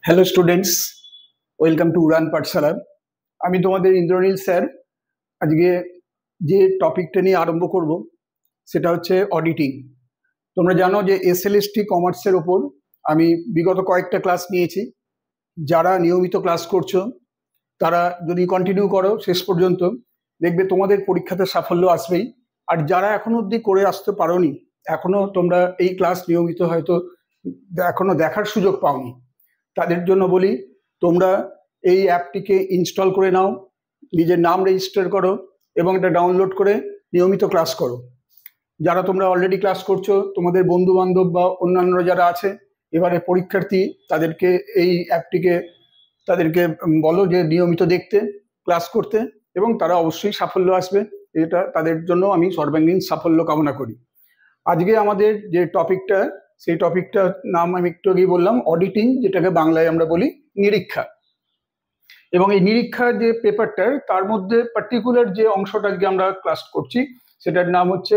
Hello students, welcome to উড়ান পাঠশালা। আমি তোমাদের Indranil sir. আজকে যে টপিকটা নিয়ে আরম্ভ করব সেটা হচ্ছে অডিটিং। তোমরা জানো যে এসএলএসটি কমার্সের ওপর আমি বিগত কয়েকটা ক্লাস নিয়েছি। যারা নিয়মিত ক্লাস করছো তারা যদি কন্টিনিউ করো শেষ পর্যন্ত, দেখবে তোমাদের পরীক্ষাতে সাফল্য আসবেই। আর যারা এখনো অবধি করে আসতে পারোনি, এখনো তোমরা এই ক্লাস নিয়মিত হয়তো এখনো দেখার সুযোগ পাওনি, তাদের জন্য বলি তোমরা এই অ্যাপটিকে ইনস্টল করে নাও, নিজের নাম রেজিস্টার করো এবং এটা ডাউনলোড করে নিয়মিত ক্লাস করো। যারা তোমরা অলরেডি ক্লাস করছো, তোমাদের বন্ধু বান্ধব বা অন্যান্য যারা আছে এবারে পরীক্ষার্থী, তাদেরকে এই অ্যাপটিকে তাদেরকে বলো যে নিয়মিত দেখতে, ক্লাস করতে, এবং তারা অবশ্যই সাফল্য আসবে। এটা তাদের জন্য আমি সর্বাঙ্গীন সাফল্য কামনা করি। আজকে আমাদের যে টপিকটা, সেই টপিকটার নাম আমি একটু আগেই বললাম, অডিটিং, যেটাকে বাংলায় আমরা বলি নিরীক্ষা। এবং এই নিরীক্ষার যে পেপারটা, তার মধ্যে পার্টিকুলার যে অংশটা আজকে আমরা ক্লাস করছি সেটার নাম হচ্ছে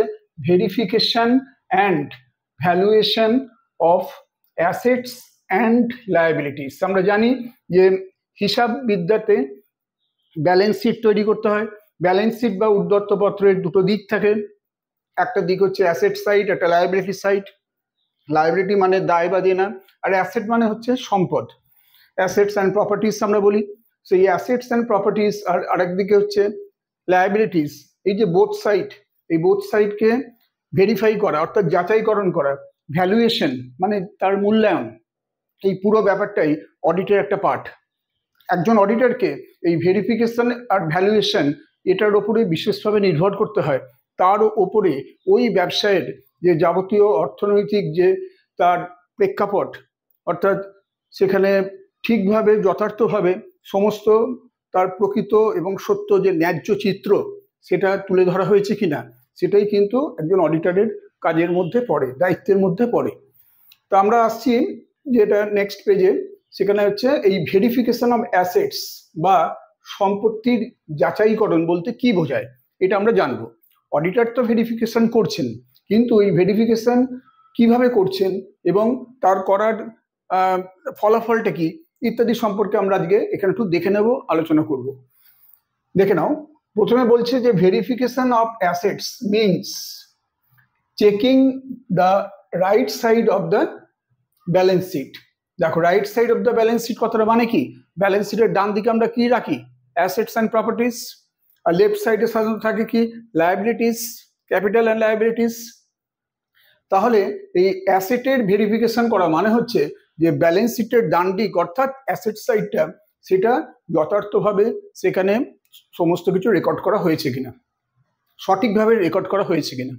verification and valuation of assets and liabilities. আমরা জানি যে হিসাব বিদ্যাতে ব্যালেন্স শিট তৈরি করতে হয়। ব্যালেন্স শিট বা উদ্যত্তপত্রের দুটো দিক থাকে, একটা দিক হচ্ছে অ্যাসেট সাইড, একটা লায়াবিলিটি সাইড। লায়াবিলিটি মানে দায় বা দেনা, আর অ্যাসেট মানে হচ্ছে সম্পদ, অ্যাসেটস অ্যান্ড প্রপার্টিস আমরা বলি। সেই অ্যাসেটস অ্যান্ড প্রপার্টিস আর আরেকদিকে হচ্ছে লায়াবিলিটিস। এই যে বোথ সাইড, এই বোথ সাইডকে ভেরিফাই করা, অর্থাৎ যাচাইকরণ করা। ভ্যালুয়েশন মানে তার মূল্যায়ন। এই পুরো ব্যাপারটাই অডিটের একটা পার্ট। একজন অডিটরকে এই ভেরিফিকেশন আর ভ্যালুয়েশন এটার ওপরে বিশেষভাবে নির্ভর করতে হয়। তার ওপরে ওই ব্যবসায়ের যে যাবতীয় অর্থনৈতিক যে তার প্রেক্ষাপট, অর্থাৎ সেখানে ঠিকভাবে যথার্থভাবে সমস্ত তার প্রকৃত এবং সত্য যে ন্যায্য চিত্র সেটা তুলে ধরা হয়েছে কিনা, সেটাই কিন্তু একজন অডিটরের কাজের মধ্যে পড়ে, দায়িত্বের মধ্যে পড়ে। তো আমরা আসছি যেটা নেক্সট পেজে, সেখানে হচ্ছে এই ভেরিফিকেশন অফ অ্যাসেটস বা সম্পত্তির যাচাইকরণ বলতে কি বোঝায় এটা আমরা জানবো। অডিটর তো ভেরিফিকেশন করছেন, কিন্তু এই ভেরিফিকেশন কিভাবে করছেন এবং তার করার ফলাফলটা কি ইত্যাদি সম্পর্কে আমরা আজকে এখানে একটু দেখে নেব, আলোচনা করব। দেখে নাও, প্রথমে বলছে যে verification of assets means checking the right side of the balance sheet. দেখো, right side of the balance sheet কথাটা মানে কি? ব্যালেন্স শিটের ডান দিকে আমরা কি রাখি? Assets and properties. আর লেফট সাইডে সাধারণত থাকে কি? Liabilities, capital and liabilities. তাহলে এই অ্যাসেটের ভেরিফিকেশন করা মানে হচ্ছে যে ব্যালেন্স শিটের ডান দিক অর্থাৎ অ্যাসেট সাইডটা, সেটা যথার্থভাবে সেখানে সমস্ত কিছু রেকর্ড করা হয়েছে কিনা, সঠিকভাবে রেকর্ড করা হয়েছে কিনা।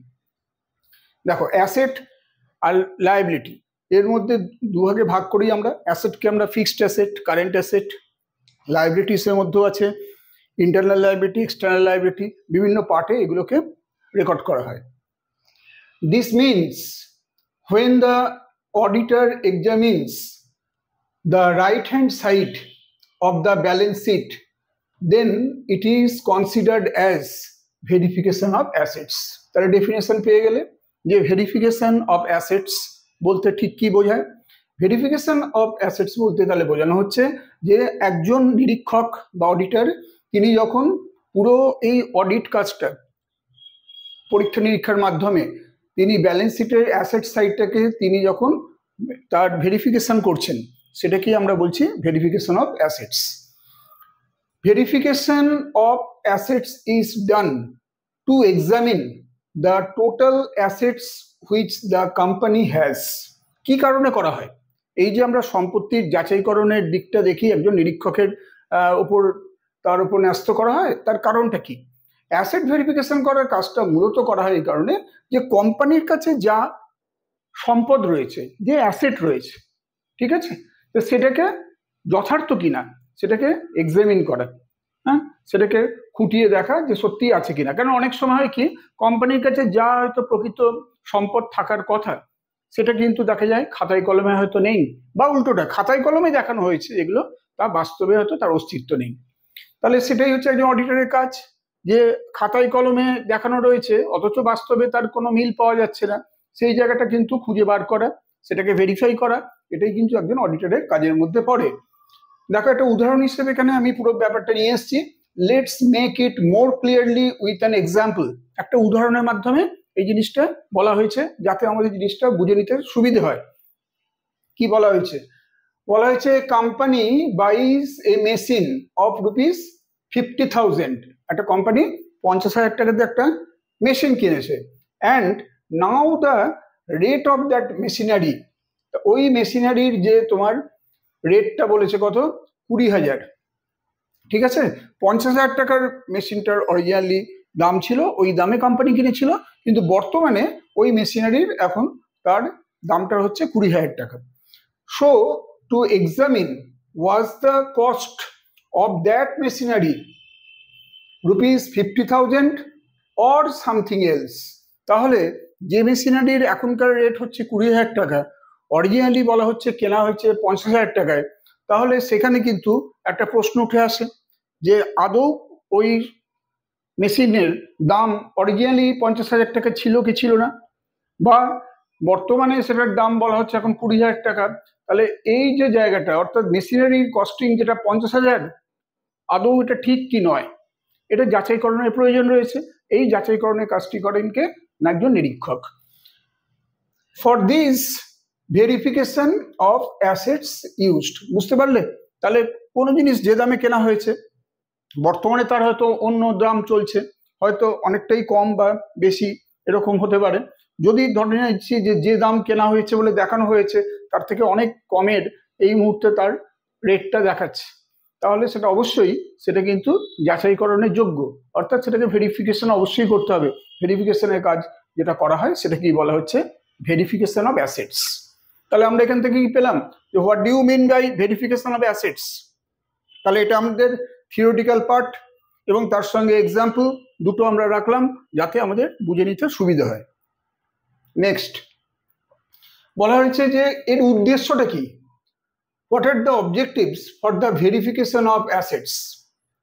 দেখো, অ্যাসেট আর লায়াবিলিটি এর মধ্যে দুভাগে ভাগ করি আমরা। অ্যাসেটকে আমরা ফিক্সড অ্যাসেট, কারেন্ট অ্যাসেট। লায়াবিলিটিসের মধ্যেও আছে ইন্টারনাল লায়াবিলিটি, এক্সটার্নাল লায়াবিলিটি, বিভিন্ন পার্টে এগুলোকে রেকর্ড করা হয়। This means when the auditor examines the right hand side of the balance sheet, then it is considered as verification of assets. তার definition পেয়ে গেলে যে ভেরিফিকেশন অফ অ্যাসেটস বলতে ঠিক কি বোঝায়। ভেরিফিকেশন অফ অ্যাসেটস বলতে তাহলে বোঝানো হচ্ছে যে একজন নিরীক্ষক বা অডিটর, তিনি যখন পুরো এই অডিট কাজটা পরীক্ষা নিরীক্ষার মাধ্যমে তিনি ব্যালেন্স শিটের অ্যাসেট সাইডটাকে তিনি যখন তার ভেরিফিকেশন করছেন, সেটাকেই আমরা বলছি verification of assets. Verification of assets is done to examine the total assets which the company has. কি কারণে করা হয়? এই যে আমরা সম্পত্তির যাচাইকরণের দিকটা দেখি একজন নিরীক্ষকের উপর, তার উপর ন্যস্ত করা হয়, তার কারণটা কি? অ্যাসেট ভেরিফিকেশন করার কাজটা মূলত করা হয় এই কারণে যে কোম্পানির কাছে যা সম্পদ রয়েছে, যে অ্যাসেট রয়েছে, ঠিক আছে, তো সেটাকে যথার্থ কিনা সেটাকে এক্সামিন করা, হ্যাঁ, সেটাকে খুঁটিয়ে দেখা যে সত্যি আছে কিনা। কারণ অনেক সময় হয় কি, কোম্পানির কাছে যা হয়তো প্রকৃত সম্পদ থাকার কথা সেটা কিন্তু দেখা যায় খাতায় কলমে হয়তো নেই, বা উল্টোটা খাতায় কলমে দেখানো হয়েছে যেগুলো, তা বাস্তবে হয়তো তার অস্তিত্ব নেই। তাহলে সেটাই হচ্ছে একজন অডিটরের কাজ, যে খাতায় কলমে দেখানো রয়েছে অথচ বাস্তবে তার কোনো মিল পাওয়া যাচ্ছে না, সেই জায়গাটা কিন্তু খুঁজে বার করা, সেটাকে ভেরিফাই করা, এটাই কিন্তু একজন অডিটরের কাজের মধ্যে পড়ে। দেখো একটা উদাহরণ হিসেবে এখানে আমি পুরো ব্যাপারটা নিয়ে এসেছি। Let's make it more clearly with an example. একটা উদাহরণের মাধ্যমে এই জিনিসটা বলা হয়েছে যাতে আমাদের জিনিসটা বুঝে নিতে সুবিধে হয়। কি বলা হয়েছে? বলা হয়েছে কোম্পানি বাইজ এ মেশিন অফ ₹50,000। একটা কোম্পানি 50,000 টাকা দিয়ে একটা মেশিন কিনেছে। And now the rate of that machinery, ওই মেশিনারির যে তোমার রেটটা বলেছে কত? 20,000। ঠিক আছে, 50,000 টাকার মেশিনটার অরিজিনালি দাম ছিল, ওই দামে কোম্পানি কিনেছিল, কিন্তু বর্তমানে ওই মেশিনারির এখন তার দামটা হচ্ছে 20,000 টাকা। So two examine was the cost of that machinery ₹50,000 or something else. তাহলে যে মেশিনারির এখনকার রেট হচ্ছে 20,000 টাকা, অরিজিনালি বলা হচ্ছে কেনা হয়েছে 50,000 টাকায়, তাহলে সেখানে কিন্তু একটা প্রশ্ন উঠে আসে যে আদৌ ওই মেশিনের দাম অরিজিনালি 50,000 টাকা ছিল কি ছিল না, বা বর্তমানে সেটার দাম বলা হচ্ছে এখন 20,000 টাকা। তাহলে এই যে জায়গাটা, অর্থাৎ মেশিনারির কস্টিং যেটা 50,000, আদৌ এটা ঠিক কি নয়, এটা যাচাইকরণের প্রয়োজন রয়েছে। এই যাচাইকরণের কাজটি করেন কে? না একজন নিরীক্ষক। For this verification of assets used. বুঝতে পারলে? তাহলে কোনো জিনিস যে দামে কেনা হয়েছে, বর্তমানে তার হয়তো অন্য দাম চলছে, হয়তো অনেকটাই কম বা বেশি এরকম হতে পারে। যদি ধরে নিচ্ছি যে যে দাম কেনা হয়েছে বলে দেখানো হয়েছে তার থেকে অনেক কমের এই মুহূর্তে তার রেটটা দেখাচ্ছে, তাহলে সেটা অবশ্যই সেটা কিন্তু যাচাইকরণের যোগ্য, অর্থাৎ সেটাকে ভেরিফিকেশন অবশ্যই করতে হবে। ভেরিফিকেশনের কাজ যেটা করা হয় সেটা কি বলা হচ্ছে? Verification of assets. তাহলে আমরা এখান থেকে কি পেলাম? যে what do you mean by verification of assets? তাহলে এটা আমাদের থিওরিটিক্যাল পার্ট এবং তার সঙ্গে এক্সাম্পল দুটো আমরা রাখলাম যাতে আমাদের বুঝে নিতে সুবিধা হয়। নেক্সট বলা হয়েছে যে এর উদ্দেশ্যটা কি? What are the objectives for the verification of assets?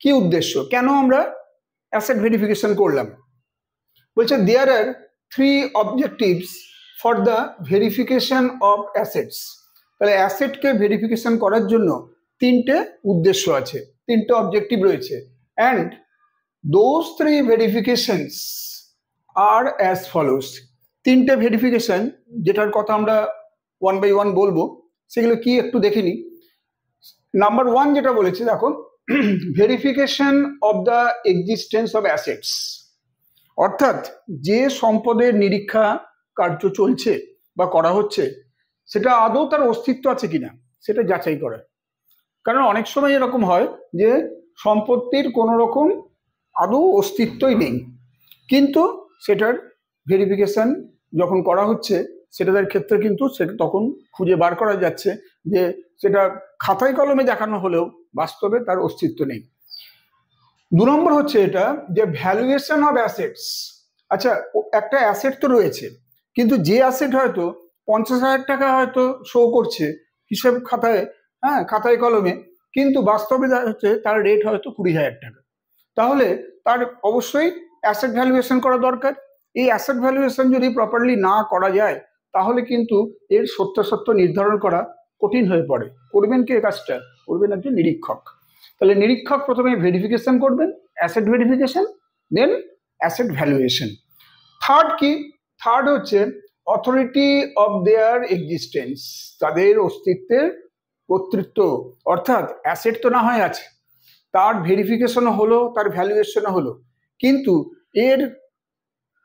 কি উদ্দেশ্য, কেন আমরা অ্যাসেট ভেরিফিকেশন করলাম? বলছে দেয়ার আর 3 objectives for the verification of assets. তাহলে অ্যাসেটকে ভেরিফিকেশন করার জন্য 3টে উদ্দেশ্য আছে, 3টে অবজেক্টিভ রয়েছে। And those 3 verifications are as follows. 3টে ভেরিফিকেশন যেটার কথা আমরা 1 by 1 বলবো, সেগুলো কি একটু দেখে নিই। নাম্বার 1 যেটা বলেছে দেখো, verification of the existence of assets. অর্থাৎ যে সম্পদের নিরীক্ষা কার্য চলছে বা করা হচ্ছে সেটা আদৌ তার অস্তিত্ব আছে কিনা সেটা যাচাই করা। কারণ অনেক সময় এরকম হয় যে সম্পত্তির কোনো রকম আদৌ অস্তিত্বই নেই, কিন্তু সেটার ভেরিফিকেশন যখন করা হচ্ছে সেটাদের ক্ষেত্রে কিন্তু তখন খুঁজে বার করা যাচ্ছে যে সেটা খাতায় কলমে দেখানো হলেও বাস্তবে তার অস্তিত্ব নেই। 2 নম্বর হচ্ছে এটা যে ভ্যালুয়েশন অফ অ্যাসেটস। আচ্ছা, একটা অ্যাসেট তো রয়েছে, কিন্তু যে অ্যাসেট হয়তো 50,000 টাকা হয়তো শো করছে হিসাব খাতায়, হ্যাঁ খাতায় কলমে, কিন্তু বাস্তবে হচ্ছে তার রেট হয়তো 20,000 টাকা। তাহলে তার অবশ্যই অ্যাসেট ভ্যালুয়েশন করা দরকার। এই অ্যাসেট ভ্যালুয়েশন যদি প্রপারলি না করা যায় তাহলে কিন্তু এর সত্যাসত্য নির্ধারণ করা কঠিন হয়ে পড়ে। করবেন কে কাজটা? করবেন একজন নিরীক্ষক। তাহলে নিরীক্ষক প্রথমে ভেরিফিকেশন করবেন, অ্যাসেট ভেরিফিকেশন, দেন অ্যাসেট ভ্যালুয়েশন। থার্ড কি? থার্ড হচ্ছে অথরিটি অফ দেয়ার এক্সিস্টেন্স, তাদের অস্তিত্বের কর্তৃত্ব। অর্থাৎ অ্যাসেট তো না হয় আছে, তার ভেরিফিকেশনও হলো, তার ভ্যালুয়েশনও হলো, কিন্তু এর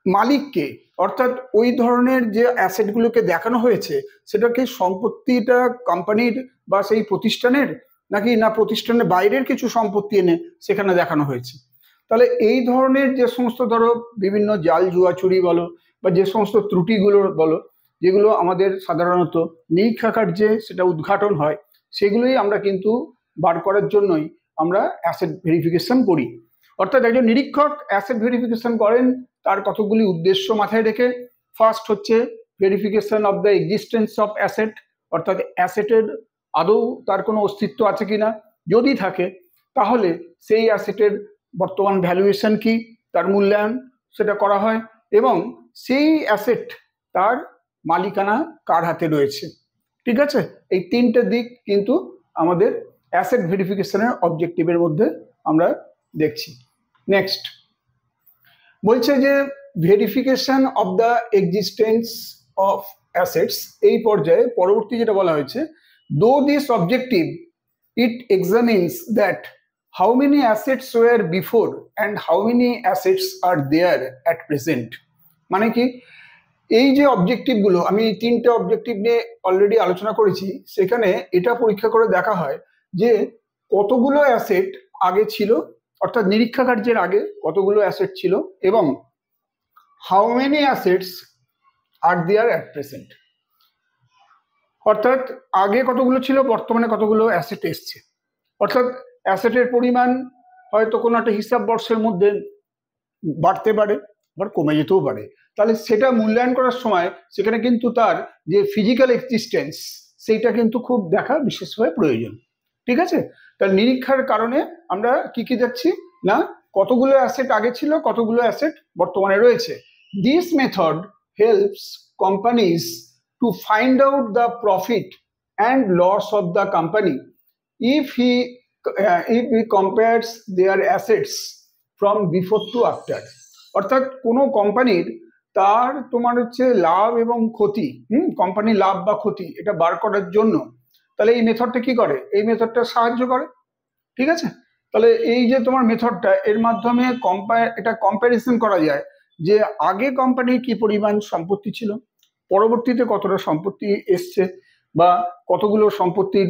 মালিককে, অর্থাৎ ওই ধরনের যে অ্যাসেটগুলোকে দেখানো হয়েছে সেটা কি সম্পত্তিটা কোম্পানির বা সেই প্রতিষ্ঠানের, নাকি না প্রতিষ্ঠানের বাইরের কিছু সম্পত্তি এনে সেখানে দেখানো হয়েছে। তাহলে এই ধরনের যে সমস্ত ধরো বিভিন্ন জাল জুয়াচুরি বলো বা যে সমস্ত ত্রুটিগুলো বলো, যেগুলো আমাদের সাধারণত নিরীক্ষা কার্যে সেটা উদ্ঘাটন হয়, সেগুলোই আমরা কিন্তু বার করার জন্যই আমরা অ্যাসেট ভেরিফিকেশন করি। অর্থাৎ একজন নিরীক্ষক অ্যাসেট ভেরিফিকেশন করেন তার কতগুলি উদ্দেশ্য মাথায় রেখে। ফার্স্ট হচ্ছে verification of the existence of asset, অর্থাৎ অ্যাসেটের আদৌ তার কোনো অস্তিত্ব আছে কিনা, যদি থাকে তাহলে সেই অ্যাসেটের বর্তমান ভ্যালুয়েশন কি, তার মূল্যায়ন সেটা করা হয়, এবং সেই অ্যাসেট তার মালিকানা কার হাতে রয়েছে। ঠিক আছে, এই তিনটে দিক কিন্তু আমাদের অ্যাসেট ভেরিফিকেশনের অবজেক্টিভের মধ্যে আমরা দেখছি। নেক্সট বলছে যে verification of the existence of assets, এই পর্যায়ে পরবর্তী যেটা বলা হয়েছে, though this objective it examines that how many assets were before and how many assets are there at present. মানে কি, এই যে অবজেক্টিভগুলো, আমি তিনটে অবজেক্টিভ নিয়ে অলরেডি আলোচনা করেছি, সেখানে এটা পরীক্ষা করে দেখা হয় যে কতগুলো অ্যাসেট আগে ছিল, অর্থাৎ নিরীক্ষা কার্যের আগে কতগুলো অ্যাসেট ছিল, এবং how many assets are there at present, অর্থাৎ আগে কতগুলো ছিল, বর্তমানে কতগুলো অ্যাসেট এসছে। অর্থাৎ অ্যাসেটের পরিমাণ হয়তো কোনো একটা হিসাব বর্ষের মধ্যে বাড়তে পারে, আবার কমে যেতেও পারে। তাহলে সেটা মূল্যায়ন করার সময় সেখানে কিন্তু তার যে ফিজিক্যাল এক্সিস্টেন্স, সেইটা কিন্তু খুব দেখা বিশেষভাবে প্রয়োজন। ঠিক আছে, তাহলে নিরীক্ষার কারণে আমরা কি কি দেখছি না, কতগুলো অ্যাসেট আগে ছিল, কতগুলো অ্যাসেট বর্তমানে রয়েছে। This method helps companies to find out the profit and loss of the company if he compares their assets from before to after। অর্থাৎ কোনো কোম্পানির তার তোমার হচ্ছে লাভ এবং ক্ষতি, কোম্পানির লাভ বা ক্ষতি এটা বার করার জন্য তাহলে এই মেথডটা কি করে, এই মেথডটা সাহায্য করে। ঠিক আছে, তাহলে এই যে তোমার মেথডটা, এর মাধ্যমে এটা কম্প্যারিজন করা যায় যে আগে কোম্পানির কি পরিমাণ সম্পত্তি ছিল, পরবর্তীতে কতটা সম্পত্তি এসছে, বা কতগুলো সম্পত্তির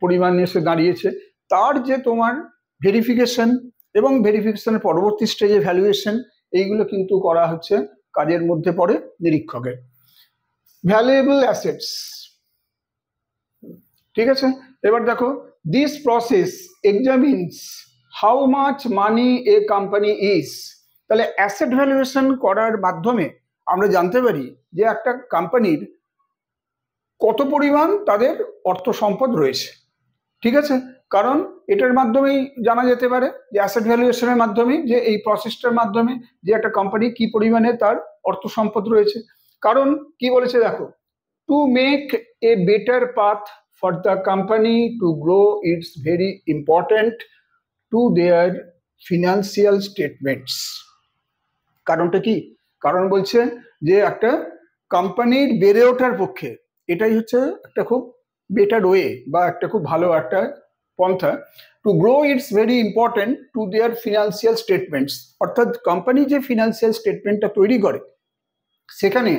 পরিমাণ এসে দাঁড়িয়েছে, তার যে তোমার ভেরিফিকেশন এবং ভেরিফিকেশনের পরবর্তী স্টেজে ভ্যালুয়েশন, এইগুলো কিন্তু করা হচ্ছে কাজের মধ্যে পড়ে নিরীক্ষকের। ভ্যালুয়েবল অ্যাসেটস, ঠিক আছে, এবার দেখো, this process examines how much money a company is. তাহলে অ্যাসেট ভ্যালুয়েশন করার মাধ্যমে আমরা জানতে পারি যে একটা কোম্পানির কত পরিমাণ তাদের অর্থ সম্পদ রয়েছে। ঠিক আছে, কারণ এটার মাধ্যমেই জানা যেতে পারে যে অ্যাসেট ভ্যালুয়েশনের মাধ্যমে, যে এই প্রসেসটার মাধ্যমে যে একটা কোম্পানি কি পরিমাণে তার অর্থ সম্পদ রয়েছে। কারণ কি বলেছে দেখো, to make a better path for the company to grow it's very important to their financial statements. কারণটা কি, কারণ বলছে যে একটা কোম্পানির বেড়ে ওঠার পক্ষে এটাই হচ্ছে একটা খুব বেটার ওয়ে, বা একটা খুব ভালো একটা পন্থা, to grow it's very important to their financial statements. অর্থাৎ কোম্পানি যে ফিনান্সিয়াল স্টেটমেন্টটা তৈরি করে, সেখানে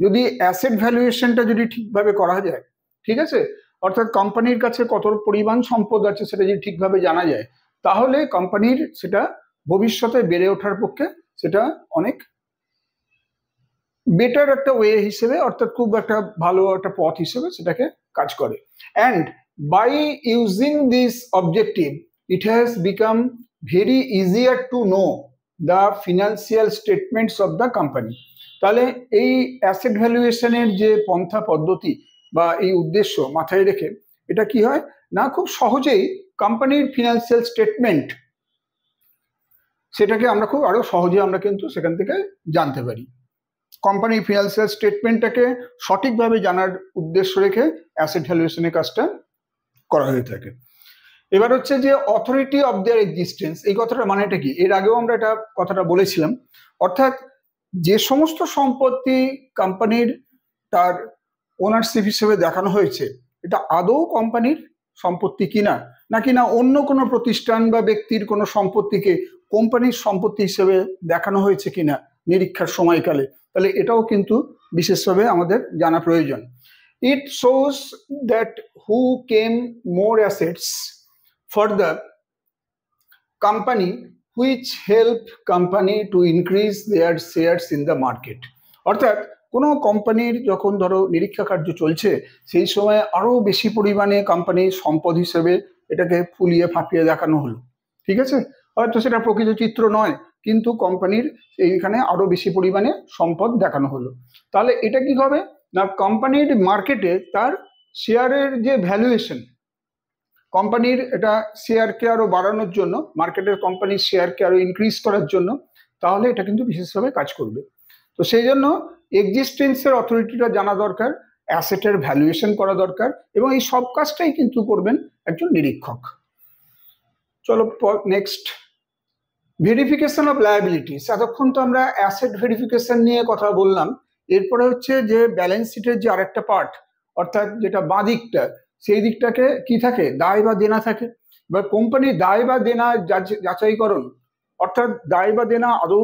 যদি অ্যাসেট ভ্যালুয়েশনটা যদি ঠিকভাবে করা যায়, ঠিক আছে, অর্থাৎ কোম্পানির কাছে কত পরিমাণ সম্পদ আছে সেটা যদি ঠিকভাবে জানা যায়, তাহলে কোম্পানির সেটা ভবিষ্যতে বেড়ে ওঠার পক্ষে সেটা অনেক বেটার একটা ওয়ে হিসেবে, অর্থাৎ খুব একটা ভালো একটা পথ হিসেবে সেটাকে কাজ করে। And by using this objective it has become very easier to know the financial statements of the company. তাহলে এই অ্যাসেট ভ্যালুয়েশনের যে পন্থা পদ্ধতি বা এই উদ্দেশ্য মাথায় রেখে এটা কি হয় না, খুব সহজেই কোম্পানির ফিনান্সিয়াল স্টেটমেন্ট সেটাকে আমরা খুব আরো সহজে আমরা কিন্তু সেখান থেকে জানতে পারি। কোম্পানির ফিনান্সিয়াল স্টেটমেন্টটাকে সঠিকভাবে জানার উদ্দেশ্য রেখে অ্যাসেট ভ্যালুয়েশনের কাজটা করা হয়ে থাকে। এবার হচ্ছে যে অথরিটি অফ দেয়ার এক্সিস্টেন্স, এই কথাটা মানেটা কি, এর আগেও আমরা এটা কথাটা বলেছিলাম। অর্থাৎ যে সমস্ত সম্পত্তি কোম্পানির তার ওনারশিপ হিসেবে দেখানো হয়েছে, এটা আদৌ কোম্পানির সম্পত্তি কিনা, নাকি না অন্য কোনো প্রতিষ্ঠান বা ব্যক্তির কোনো সম্পত্তিকে কোম্পানির সম্পত্তি হিসেবে দেখানো হয়েছে কিনা নিরীক্ষার সময়কালে, তাহলে এটাও কিন্তু বিশেষভাবে আমাদের জানা প্রয়োজন। It shows that who came more assets for the company which help company to increase their shares in the market. অর্থাৎ কোনো কোম্পানির যখন ধরো নিরীক্ষা কার্য চলছে, সেই সময় আরো বেশি পরিমাণে কোম্পানির সম্পদ হিসেবে এটাকে ফুলিয়ে ফাঁপিয়ে দেখানো হলো। ঠিক আছে, হয়তো সেটা প্রকৃত চিত্র নয়, কিন্তু কোম্পানির এইখানে আরো বেশি পরিমাণে সম্পদ দেখানো হলো। তাহলে এটা কি হবে না, কোম্পানির মার্কেটে তার শেয়ারের যে ভ্যালুয়েশন, কোম্পানির এটা শেয়ারকে আরো বাড়ানোর জন্য, মার্কেটের কোম্পানির শেয়ারকে আরো ইনক্রিজ করার জন্য, তাহলে এটা কিন্তু বিশেষভাবে কাজ করবে। তো সেই জন্য এক্সিস্টেন্সের অথরিটিটা জানা দরকার, অ্যাসেটের ভ্যালুয়েশন করা দরকার, এবং এই সব কাজটাই কিন্তু করবেন একজন নিরীক্ষক। চলো নেক্সট, ভেরিফিকেশন অফ লায়াবিলিটিস। এতক্ষণ তো আমরা অ্যাসেট ভেরিফিকেশন নিয়ে কথা বললাম, এরপরে হচ্ছে যে ব্যালেন্স শিটের যে আরেকটা পার্ট, অর্থাৎ যেটা বাঁ দিকটা, সেই দিকটাকে কি থাকে, দায় বা দেনা থাকে। বা কোম্পানির দায় বা দেনা যাচাইকরণ, অর্থাৎ দায় বা দেনা আদৌ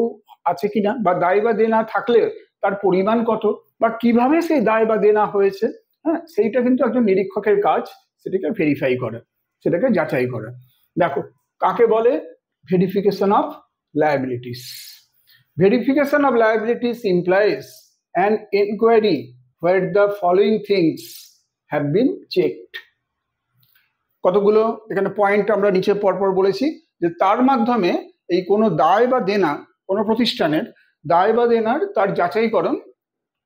আছে কিনা, বা দায় বা দেনা থাকলে তার পরিমাণ কত, বা কিভাবে সেই দায় বা দেনা হয়েছে, হ্যাঁ, সেইটা কিন্তু একজন নিরীক্ষকের কাজ, সেটাকে ভেরিফাই করা, সেটাকে যাচাই করা। দেখো কাকে বলে verification of liabilities. Verification of liabilities implies an inquiry where the following things have been checked. কতগুলো এখানে পয়েন্ট আমরা নিচে পরপর বলেছি, যে তার মাধ্যমে এই কোনো দায় বা দেনা, কোনো প্রতিষ্ঠানের দায় বা দেনার তার যাচাইকরণ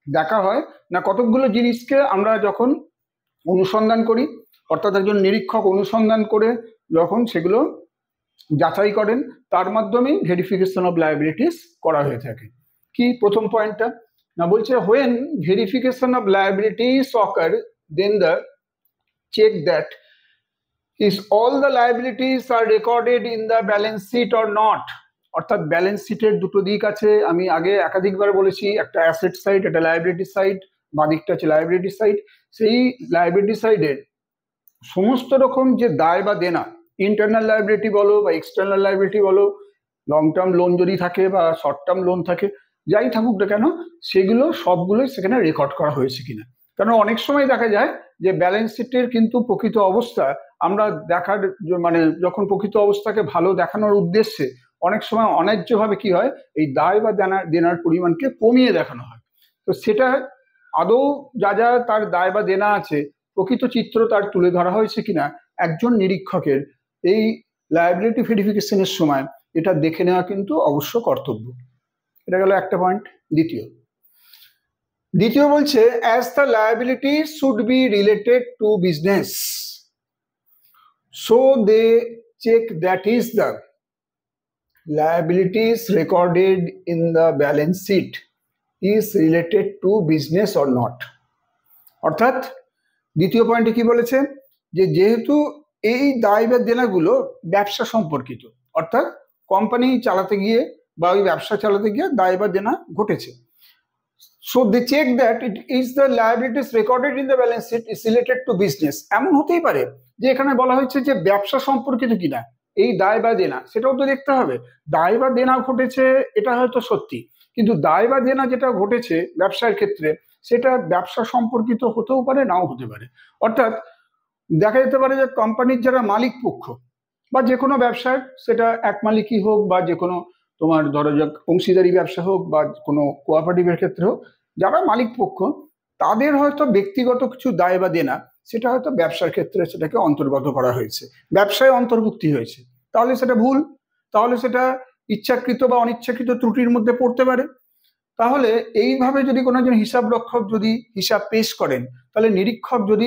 দেখা হয় না। কতগুলো জিনিসকে আমরা যখন অনুসন্ধান করি, অর্থাৎ একজন নিরীক্ষক অনুসন্ধান করে যখন সেগুলো যাচাই করেন, তার মাধ্যমেই ভেরিফিকেশন অফ লায়াবিলিটিস করা হয়ে থাকে। কি প্রথম পয়েন্টটা না, বলছে when verification of liabilities occur then the check that is all the liabilities are recorded in the balance sheet or not. অর্থাৎ ব্যালেন্স শিটের দুটো দিক আছে, আমি আগে একাধিকবার বলেছি, একটা অ্যাসেট সাইড, একটা লায়াবিলিটি সাইড, বাঁ দিকটা হচ্ছে লায়াবিলিটি সাইড। সেই লায়াবিলিটি সাইডের সমস্ত রকম যে দায় বা দেনা, ইন্টারনাল লায়াবিলিটি বলো বা এক্সটার্নাল লায়াবিলিটি বলো, লং টার্ম লোন যদি থাকে বা শর্ট টার্ম লোন থাকে, যাই থাকুক না কেন, সেগুলো সবগুলোই সেখানে রেকর্ড করা হয়েছে কিনা। কারণ অনেক সময় দেখা যায় যে ব্যালেন্স শিটের কিন্তু প্রকৃত অবস্থা আমরা দেখার, মানে যখন প্রকৃত অবস্থাকে ভালো দেখানোর উদ্দেশ্যে অনেক সময় অন্যায্যভাবে কি হয়, এই দায় বা দেনার পরিমাণকে কমিয়ে দেখানো হয়। তো সেটা আদৌ যা যা তার দায় বা দেনা আছে, প্রকৃত চিত্র তার তুলে ধরা হয়েছে কিনা, একজন নিরীক্ষকের এই লায়াবিলিটি ভেরিফিকেশনের সময় এটা দেখে নেওয়া কিন্তু অবশ্য কর্তব্য। এটা গেল একটা পয়েন্ট। দ্বিতীয় বলছে as the liability should be related to business, so they check that is the liabilities recorded in the balance sheet is related to business or not. অর্থাৎ দ্বিতীয় পয়েন্টে কি বলেছে, যে যেহেতু এই দায় বা দেনাগুলো ব্যবসা সম্পর্কিত, অর্থাৎ কোম্পানি চালাতে গিয়ে বা ওই ব্যবসা চালাতে গিয়ে দায় বা দেনা ঘটেছে, so they check that it is the liabilities recorded in the balance sheet is related to business. এমন হতেই পারে যে এখানে বলা হয়েছে যে ব্যবসা সম্পর্কিত কিনা এই দায় বা দেনা, সেটাও তো দেখতে হবে। দায় বা দেনা ঘটেছে এটা হয়তো সত্যি, কিন্তু দায় বা দেনা যেটা ঘটেছে ব্যবসার ক্ষেত্রে, সেটা ব্যবসা সম্পর্কিত হতেও পারে, নাও হতে পারে। অর্থাৎ দেখা যেতে পারে যে কোম্পানির যারা মালিক পক্ষ বা যে কোনো ব্যবসার, সেটা এক মালিকই হোক বা যে কোনো তোমার ধরো যাক অংশীদারি ব্যবসা হোক বা কোনো কোঅপারেটিভের ক্ষেত্রে হোক, যারা মালিক পক্ষ তাদের হয়তো ব্যক্তিগত কিছু দায় বা দেনা, সেটা হয়তো ব্যবসার ক্ষেত্রে সেটাকে অন্তর্গত করা হয়েছে, ব্যবসায় অন্তর্ভুক্তি হয়েছে, তাহলে সেটা ভুল, তাহলে সেটা ইচ্ছাকৃত বা অনিচ্ছাকৃত ত্রুটির মধ্যে পড়তে পারে। তাহলে এইভাবে যদি কোনো একজন হিসাব রক্ষক যদি হিসাব পেশ করেন, তাহলে নিরীক্ষক যদি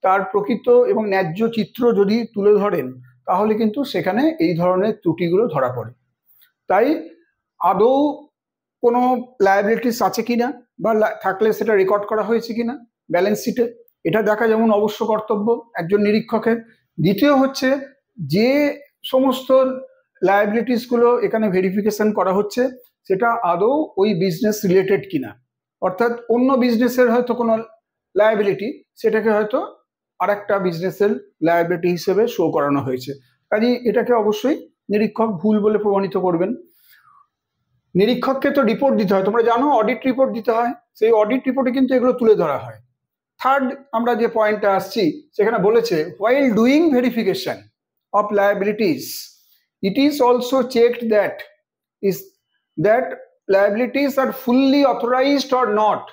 তার প্রকৃত এবং ন্যায্য চিত্র যদি তুলে ধরেন, তাহলে কিন্তু সেখানে এই ধরনের ত্রুটিগুলো ধরা পড়ে। তাই আদৌ কোনো লায়াবিলিটিস আছে কিনা বা থাকলে সেটা রেকর্ড করা হয়েছে কিনা ব্যালেন্স শিটে, এটা দেখা যেমন অবশ্য কর্তব্য একজন নিরীক্ষকের। দ্বিতীয় হচ্ছে যে সমস্ত লায়াবিলিটিসগুলো এখানে ভেরিফিকেশন করা হচ্ছে, সেটা আদৌ ওই বিজনেস রিলেটেড কিনা, অর্থাৎ অন্য বিজনেসের হয়তো কোনো লায়াবিলিটি, সেটাকে হয়তো আর একটা বিজনেসের লায়াবিলিটি হিসেবে শো করানো হয়েছে, কাজেই এটাকে অবশ্যই নিরীক্ষক ভুল বলে প্রমাণিত করবেন। নিরীক্ষককে তো রিপোর্ট দিতে হয়, তোমরা জানো অডিট রিপোর্ট দিতে হয়, সেই অডিট রিপোর্টে কিন্তু এগুলো তুলে ধরা হয়। থার্ড আমরা যে পয়েন্টটা আসছি, সেখানে বলেছে while doing verification of liabilities it is also checked that liabilities are fully authorized or not.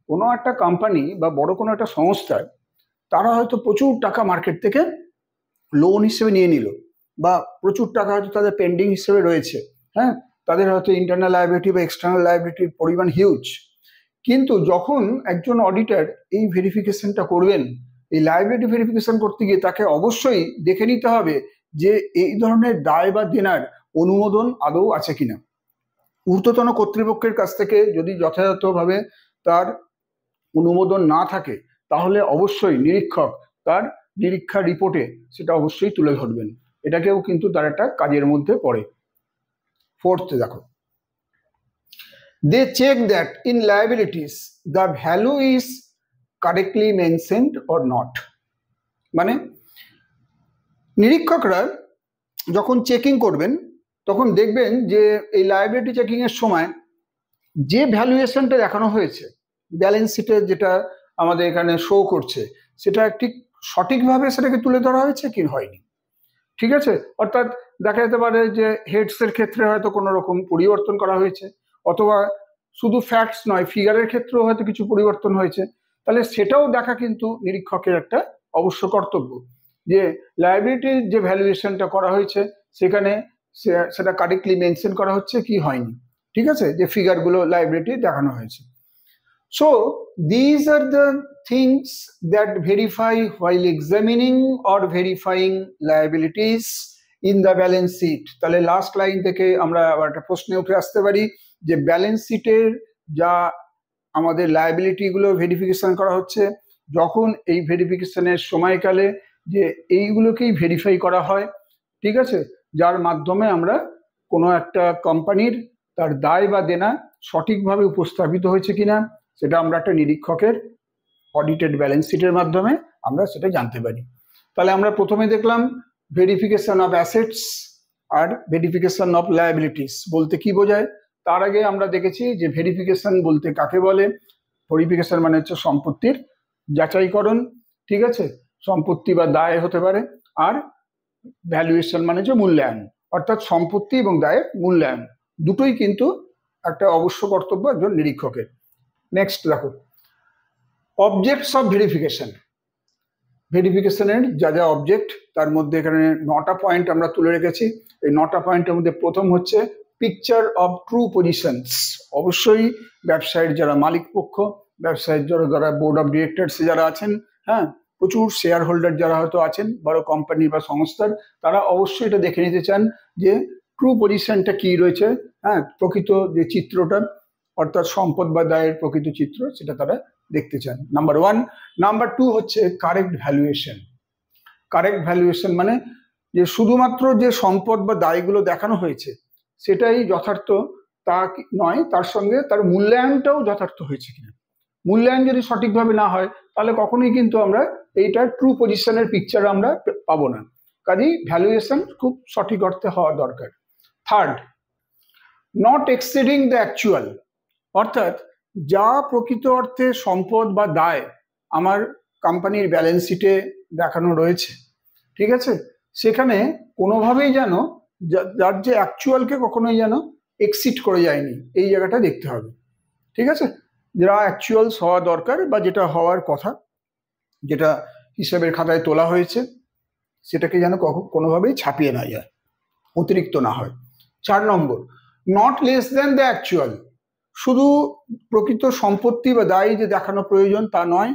কোনো একটা কোম্পানি বা বড় কোনো একটা সংস্থা, তারা হয়তো প্রচুর টাকা মার্কেট থেকে লোন হিসেবে নিয়ে নিল, বা প্রচুর টাকা হয়তো তাদের পেন্ডিং হিসেবে রয়েছে, হ্যাঁ, তাদের হয়তো ইন্টারনাল লায়াবিলিটি বা এক্সটার্নাল লায়াবিলিটির পরিমাণ হিউজ। কিন্তু যখন একজন অডিটর এই ভেরিফিকেশনটা করবেন, এই লায়াবিলিটি ভেরিফিকেশন করতে গিয়ে তাকে অবশ্যই দেখে নিতে হবে যে এই ধরনের দায় বা দেনার অনুমোদন আদৌ আছে কিনা। ঊর্ধ্বতন কর্তৃপক্ষের কাছ থেকে যদি যথাযথভাবে তার অনুমোদন না থাকে তাহলে অবশ্যই নিরীক্ষক তার নিরীক্ষা রিপোর্টে সেটা অবশ্যই তুলে ধরবেন। এটাকেও কিন্তু তার একটা কাজের মধ্যে পড়ে। ফোর্থ দেখো, they check that in liabilities the value is correctly mentioned or not। মানে নিরীক্ষকরা যখন চেকিং করবেন তখন দেখবেন যে এই লায়াবিলিটি চেকিং এর সময় যে ভ্যালুয়েশনটা দেখানো হয়েছে ব্যালেন্স শিটে যেটা আমাদের এখানে শো করছে সেটা ঠিক সঠিকভাবে সেটাকে তুলে ধরা হয়েছে কি হয়নি। ঠিক আছে, অর্থাৎ দেখা যেতে পারে যে হেডসের ক্ষেত্রে হয়তো কোনো রকম পরিবর্তন করা হয়েছে, অথবা শুধু ফ্যাক্টস নয় ফিগারের ক্ষেত্রেও হয়তো কিছু পরিবর্তন হয়েছে। তাহলে সেটাও দেখা কিন্তু নিরীক্ষকের একটা অবশ্য কর্তব্য যে লায়াবিলিটির যে ভ্যালুয়েশনটা করা হয়েছে সেখানে সেটা কারেক্টলি মেনশন করা হচ্ছে কি হয়নি। ঠিক আছে, যে ফিগারগুলো লায়াবিলিটি দেখানো হয়েছে। So these are the things that verify while examining or verifying liabilities in the balance sheet। তাহলে লাস্ট লাইন থেকে আমরা আবার একটা প্রশ্নে উঠে আসতে পারি যে ব্যালেন্স শিটের যা আমাদের লায়াবিলিটি গুলো ভেরিফিকেশন করা হচ্ছে, যখন এই ভেরিফিকেশনের সময়কালে যে এইগুলোকেই ভেরিফাই করা হয়, ঠিক আছে, যার মাধ্যমে আমরা কোনো একটা কোম্পানির তার দায় বা দেনা সঠিকভাবে উপস্থাপিত হয়েছে কিনা সেটা আমরা একটা নিরীক্ষকের অডিটেড ব্যালেন্স শিটের মাধ্যমে আমরা সেটা জানতে পারি। তাহলে আমরা প্রথমে দেখলাম ভেরিফিকেশন অফ অ্যাসেটস আর ভেরিফিকেশন অফ লায়াবিলিটিস বলতে কি বোঝায়। তার আগে আমরা দেখেছি যে ভেরিফিকেশন বলতে কাকে বলে। ভেরিফিকেশন মানে হচ্ছে সম্পত্তির যাচাইকরণ, ঠিক আছে, সম্পত্তি বা দায় হতে পারে। আর ভ্যালুয়েশন মানে হচ্ছে মূল্যায়ন, অর্থাৎ সম্পত্তি এবং দায়ের মূল্যায়ন, দুটোই কিন্তু একটা অবশ্য কর্তব্য একজন নিরীক্ষকের। নেক্সট দেখো, অবজেক্টস অফ ভেরিফিকেশন। ভেরিফিকেশনের যা যা অবজেক্ট তার মধ্যে এখানে 9টা পয়েন্ট আমরা তুলে রেখেছি। এই 9টা পয়েন্টের মধ্যে প্রথম হচ্ছে পিকচার অফ ট্রু পজিশনস। অবশ্যই ব্যবসায়ের যারা মালিক পক্ষ, ব্যবসায়ের যারা বোর্ড অফ ডিরেক্টরস যারা আছেন, হ্যাঁ, প্রচুর শেয়ার হোল্ডার যারা হয়তো আছেন বড় কোম্পানি বা সংস্থার, তারা অবশ্যই এটা দেখে নিতে চান যে ট্রু পজিশনটা কি রয়েছে, হ্যাঁ, প্রকৃত যে চিত্রটা অর্থাৎ সম্পদ বা দায়ের প্রকৃত চিত্র সেটা তারা দেখতে চান। নাম্বার 1। নাম্বার 2 হচ্ছে কারেক্ট ভ্যালুয়েশন। কারেক্ট ভ্যালুয়েশন মানে যে শুধুমাত্র যে সম্পদ বা দায়গুলো দেখানো হয়েছে সেটাই যথার্থ তা নয়, তার সঙ্গে তার মূল্যায়নটাও যথার্থ হয়েছে কিনা। মূল্যায়ন যদি সঠিকভাবে না হয় তাহলে কখনোই কিন্তু আমরা এইটা ট্রু পজিশনের পিকচার আমরা পাবো না। কাজেই ভ্যালুয়েশন খুব সঠিক অর্থে হওয়া দরকার। Third, not exceeding the actual. অর্থাৎ যা প্রকৃত অর্থে সম্পদ বা দায় আমার কোম্পানির ব্যালেন্স শিটে দেখানো রয়েছে, ঠিক আছে, সেখানে কোনোভাবেই যেন যার যে অ্যাকচুয়ালকে কখনোই যেন এক্সিড করে যায়নি, এই জায়গাটা দেখতে হবে। ঠিক আছে, যা অ্যাকচুয়ালস হওয়া দরকার বা যেটা হওয়ার কথা, যেটা হিসাবের খাতায় তোলা হয়েছে, সেটাকে যেন কোনোভাবেই ছাপিয়ে না যায়, অতিরিক্ত না হয়। 4 নম্বর, not less than the actual. শুধু প্রকৃত সম্পত্তি বা দায় যে দেখানো প্রয়োজন তা নয়,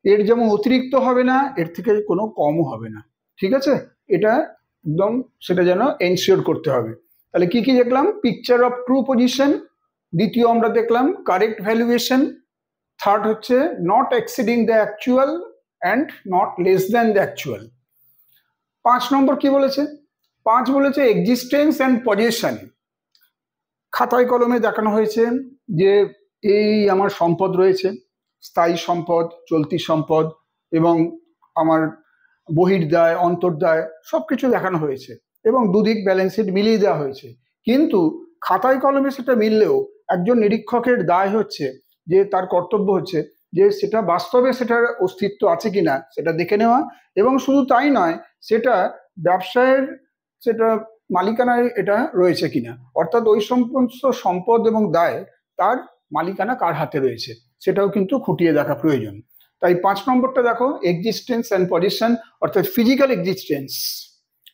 এর যেমন অতিরিক্ত হবে না এর থেকে কোনো কমও হবে না। ঠিক আছে, এটা একদম সেটা যেন এনশিওর করতে হবে। তাহলে কি কি দেখলাম? Picture of true position. দ্বিতীয় আমরা দেখলাম কারেক্ট ভ্যালুয়েশন। থার্ড হচ্ছে not exceeding the actual and not less than the actual. 5 নম্বর কি বলেছে? 5 বলেছে এক্সিস্টেন্স অ্যান্ড পজেশন। খাতায় কলমে দেখানো হয়েছে যে এই আমার সম্পদ রয়েছে, স্থায়ী সম্পদ, চলতি সম্পদ এবং আমার বহির্দায় অন্তর্দায় সবকিছু দেখানো হয়েছে এবং দুদিক ব্যালেন্স শিট মিলিয়ে দেওয়া হয়েছে। কিন্তু খাতায় কলমে সেটা মিললেও একজন নিরীক্ষকের দায় হচ্ছে যে তার কর্তব্য হচ্ছে যে সেটা বাস্তবে সেটার অস্তিত্ব আছে কিনা সেটা দেখে নেওয়া, এবং শুধু তাই নয় সেটা ব্যবসায়ের সেটা মালিকানায় এটা রয়েছে কিনা, অর্থাৎ ওই সমস্ত সম্পদ এবং দায় তার মালিকানা কার হাতে রয়েছে সেটাও কিন্তু খুঁটিয়ে দেখা প্রয়োজন। তাই 5 নম্বরটা দেখো, এক্সিস্টেন্স অ্যান্ড পজিশন, অর্থাৎ ফিজিক্যাল এক্সিস্টেন্স।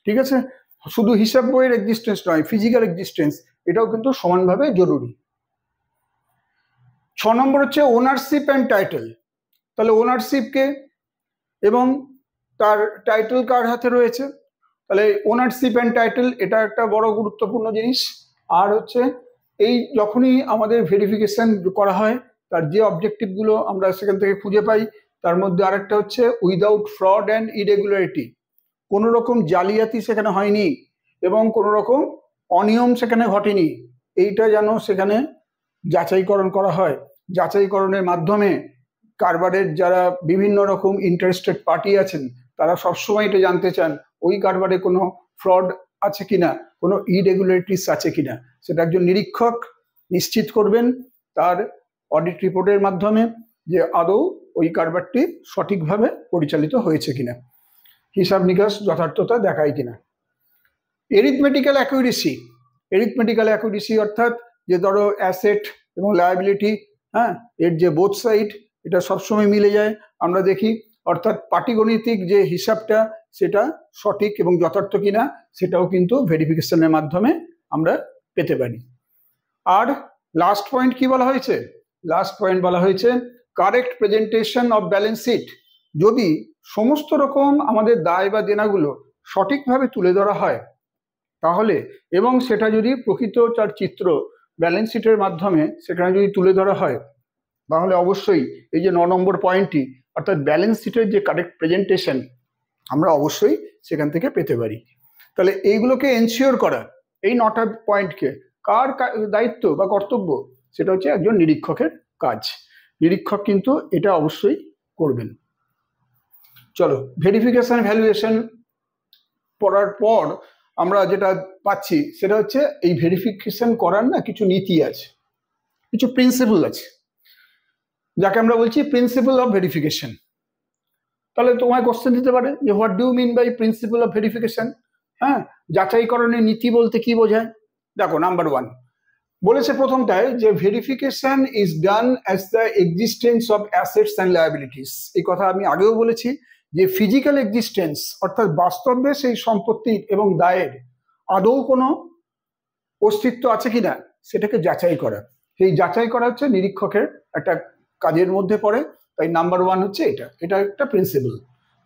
ঠিক আছে, শুধু হিসাব বইয়ের এক্সিস্টেন্স নয়, ফিজিক্যাল এক্সিস্টেন্স এটাও কিন্তু সমানভাবে জরুরি। 6 নম্বর হচ্ছে ওনারশিপ অ্যান্ড টাইটেল। তাহলে ওনারশিপকে এবং তার টাইটেল কার হাতে রয়েছে, তাহলে ওনারশিপ অ্যান্ড টাইটেল এটা একটা বড় গুরুত্বপূর্ণ জিনিস। আর হচ্ছে এই যখনই আমাদের ভেরিফিকেশন করা হয়, তার যে অবজেক্টিভগুলো আমরা সেখান থেকে খুঁজে পাই, তার মধ্যে আরেকটা হচ্ছে উইদাউট ফ্রড অ্যান্ড ইরেগুলারিটি, কোনো রকম জালিয়াতি সেখানে হয়নি এবং কোনো রকম অনিয়ম সেখানে ঘটেনি, এইটা যেন সেখানে যাচাইকরণ করা হয়। যাচাইকরণের মাধ্যমে কারবারের যারা বিভিন্ন রকম ইন্টারেস্টেড পার্টি আছেন, তারা সবসময় এটা জানতে চান ওই কারবারে কোনো ফ্রড আছে কিনা, কোনো ইরেগুলারিটিস আছে কিনা। সেটা একজন নিরীক্ষক নিশ্চিত করবেন তার অডিট রিপোর্টের মাধ্যমে যে আদৌ ওই কারবারটি সঠিকভাবে পরিচালিত হয়েছে কিনা, হিসাব নিকাশ যথার্থতা দেখায় কিনা। এরিথমেটিক্যাল অ্যাকুরেসি, এরিথমেটিক্যাল অ্যাকুরেসি অর্থাৎ যে ধরো অ্যাসেট এবং লায়াবিলিটি, হ্যাঁ, এর যে বোথ সাইড এটা সবসময় মিলে যায় আমরা দেখি, অর্থাৎ পাটিগণিতিক যে হিসাবটা সেটা সঠিক এবং যথার্থ কিনা সেটাও কিন্তু ভেরিফিকেশনের মাধ্যমে আমরা পেতে পারি। আর লাস্ট পয়েন্ট কি বলা হয়েছে? লাস্ট পয়েন্ট বলা হয়েছে correct presentation of balance sheet. যদি সমস্ত রকম আমাদের দায় বা দেনাগুলো সঠিকভাবে তুলে ধরা হয় তাহলে, এবং সেটা যদি প্রকৃত তার চিত্র ব্যালেন্স শিটের মাধ্যমে সেখানে যদি তুলে ধরা হয়, তাহলে অবশ্যই এই যে 9 নম্বর পয়েন্টটি অর্থাৎ ব্যালেন্স শিটের যে কারেক্ট প্রেজেন্টেশন আমরা অবশ্যই সেখান থেকে পেতে পারি। তাহলে এইগুলোকে এনশিওর করা, এই 9টা পয়েন্টকে কার দায়িত্ব বা কর্তব্য? সেটা হচ্ছে একজন নিরীক্ষকের কাজ। নিরীক্ষক কিন্তু এটা অবশ্যই করবেন। চলো, ভেরিফিকেশন ভ্যালুয়েশন পড়ার পর আমরা যেটা পাচ্ছি সেটা হচ্ছে এই ভেরিফিকেশন করার না কিছু নীতি আছে, কিছু প্রিন্সিপল আছে, যাকে আমরা বলছি প্রিন্সিপল অফ ভেরিফিকেশন। তাহলে তোমায় কোশ্চেন দিতে পারে যে what do mean by principle of verification? হ্যাঁ, যাচাইকরণের নীতি বলতে কি বোঝায়? দেখো, নাম্বার 1 বলেছে প্রথমটায় যে verification is done as the existence of assets and liabilities. এই কথা আমি আগেও বলেছি যে ফিজিক্যাল এক্সিস্টেন্স অর্থাৎ বাস্তবে সেই সম্পত্তির এবং দায়ের আদৌ কোনো অস্তিত্ব আছে কিনা সেটাকে যাচাই করা। সেই যাচাই করা হচ্ছে নিরীক্ষকের একটা কাজের মধ্যে পড়ে। তাই নাম্বার 1 হচ্ছে এটা, এটা একটা প্রিন্সিপাল।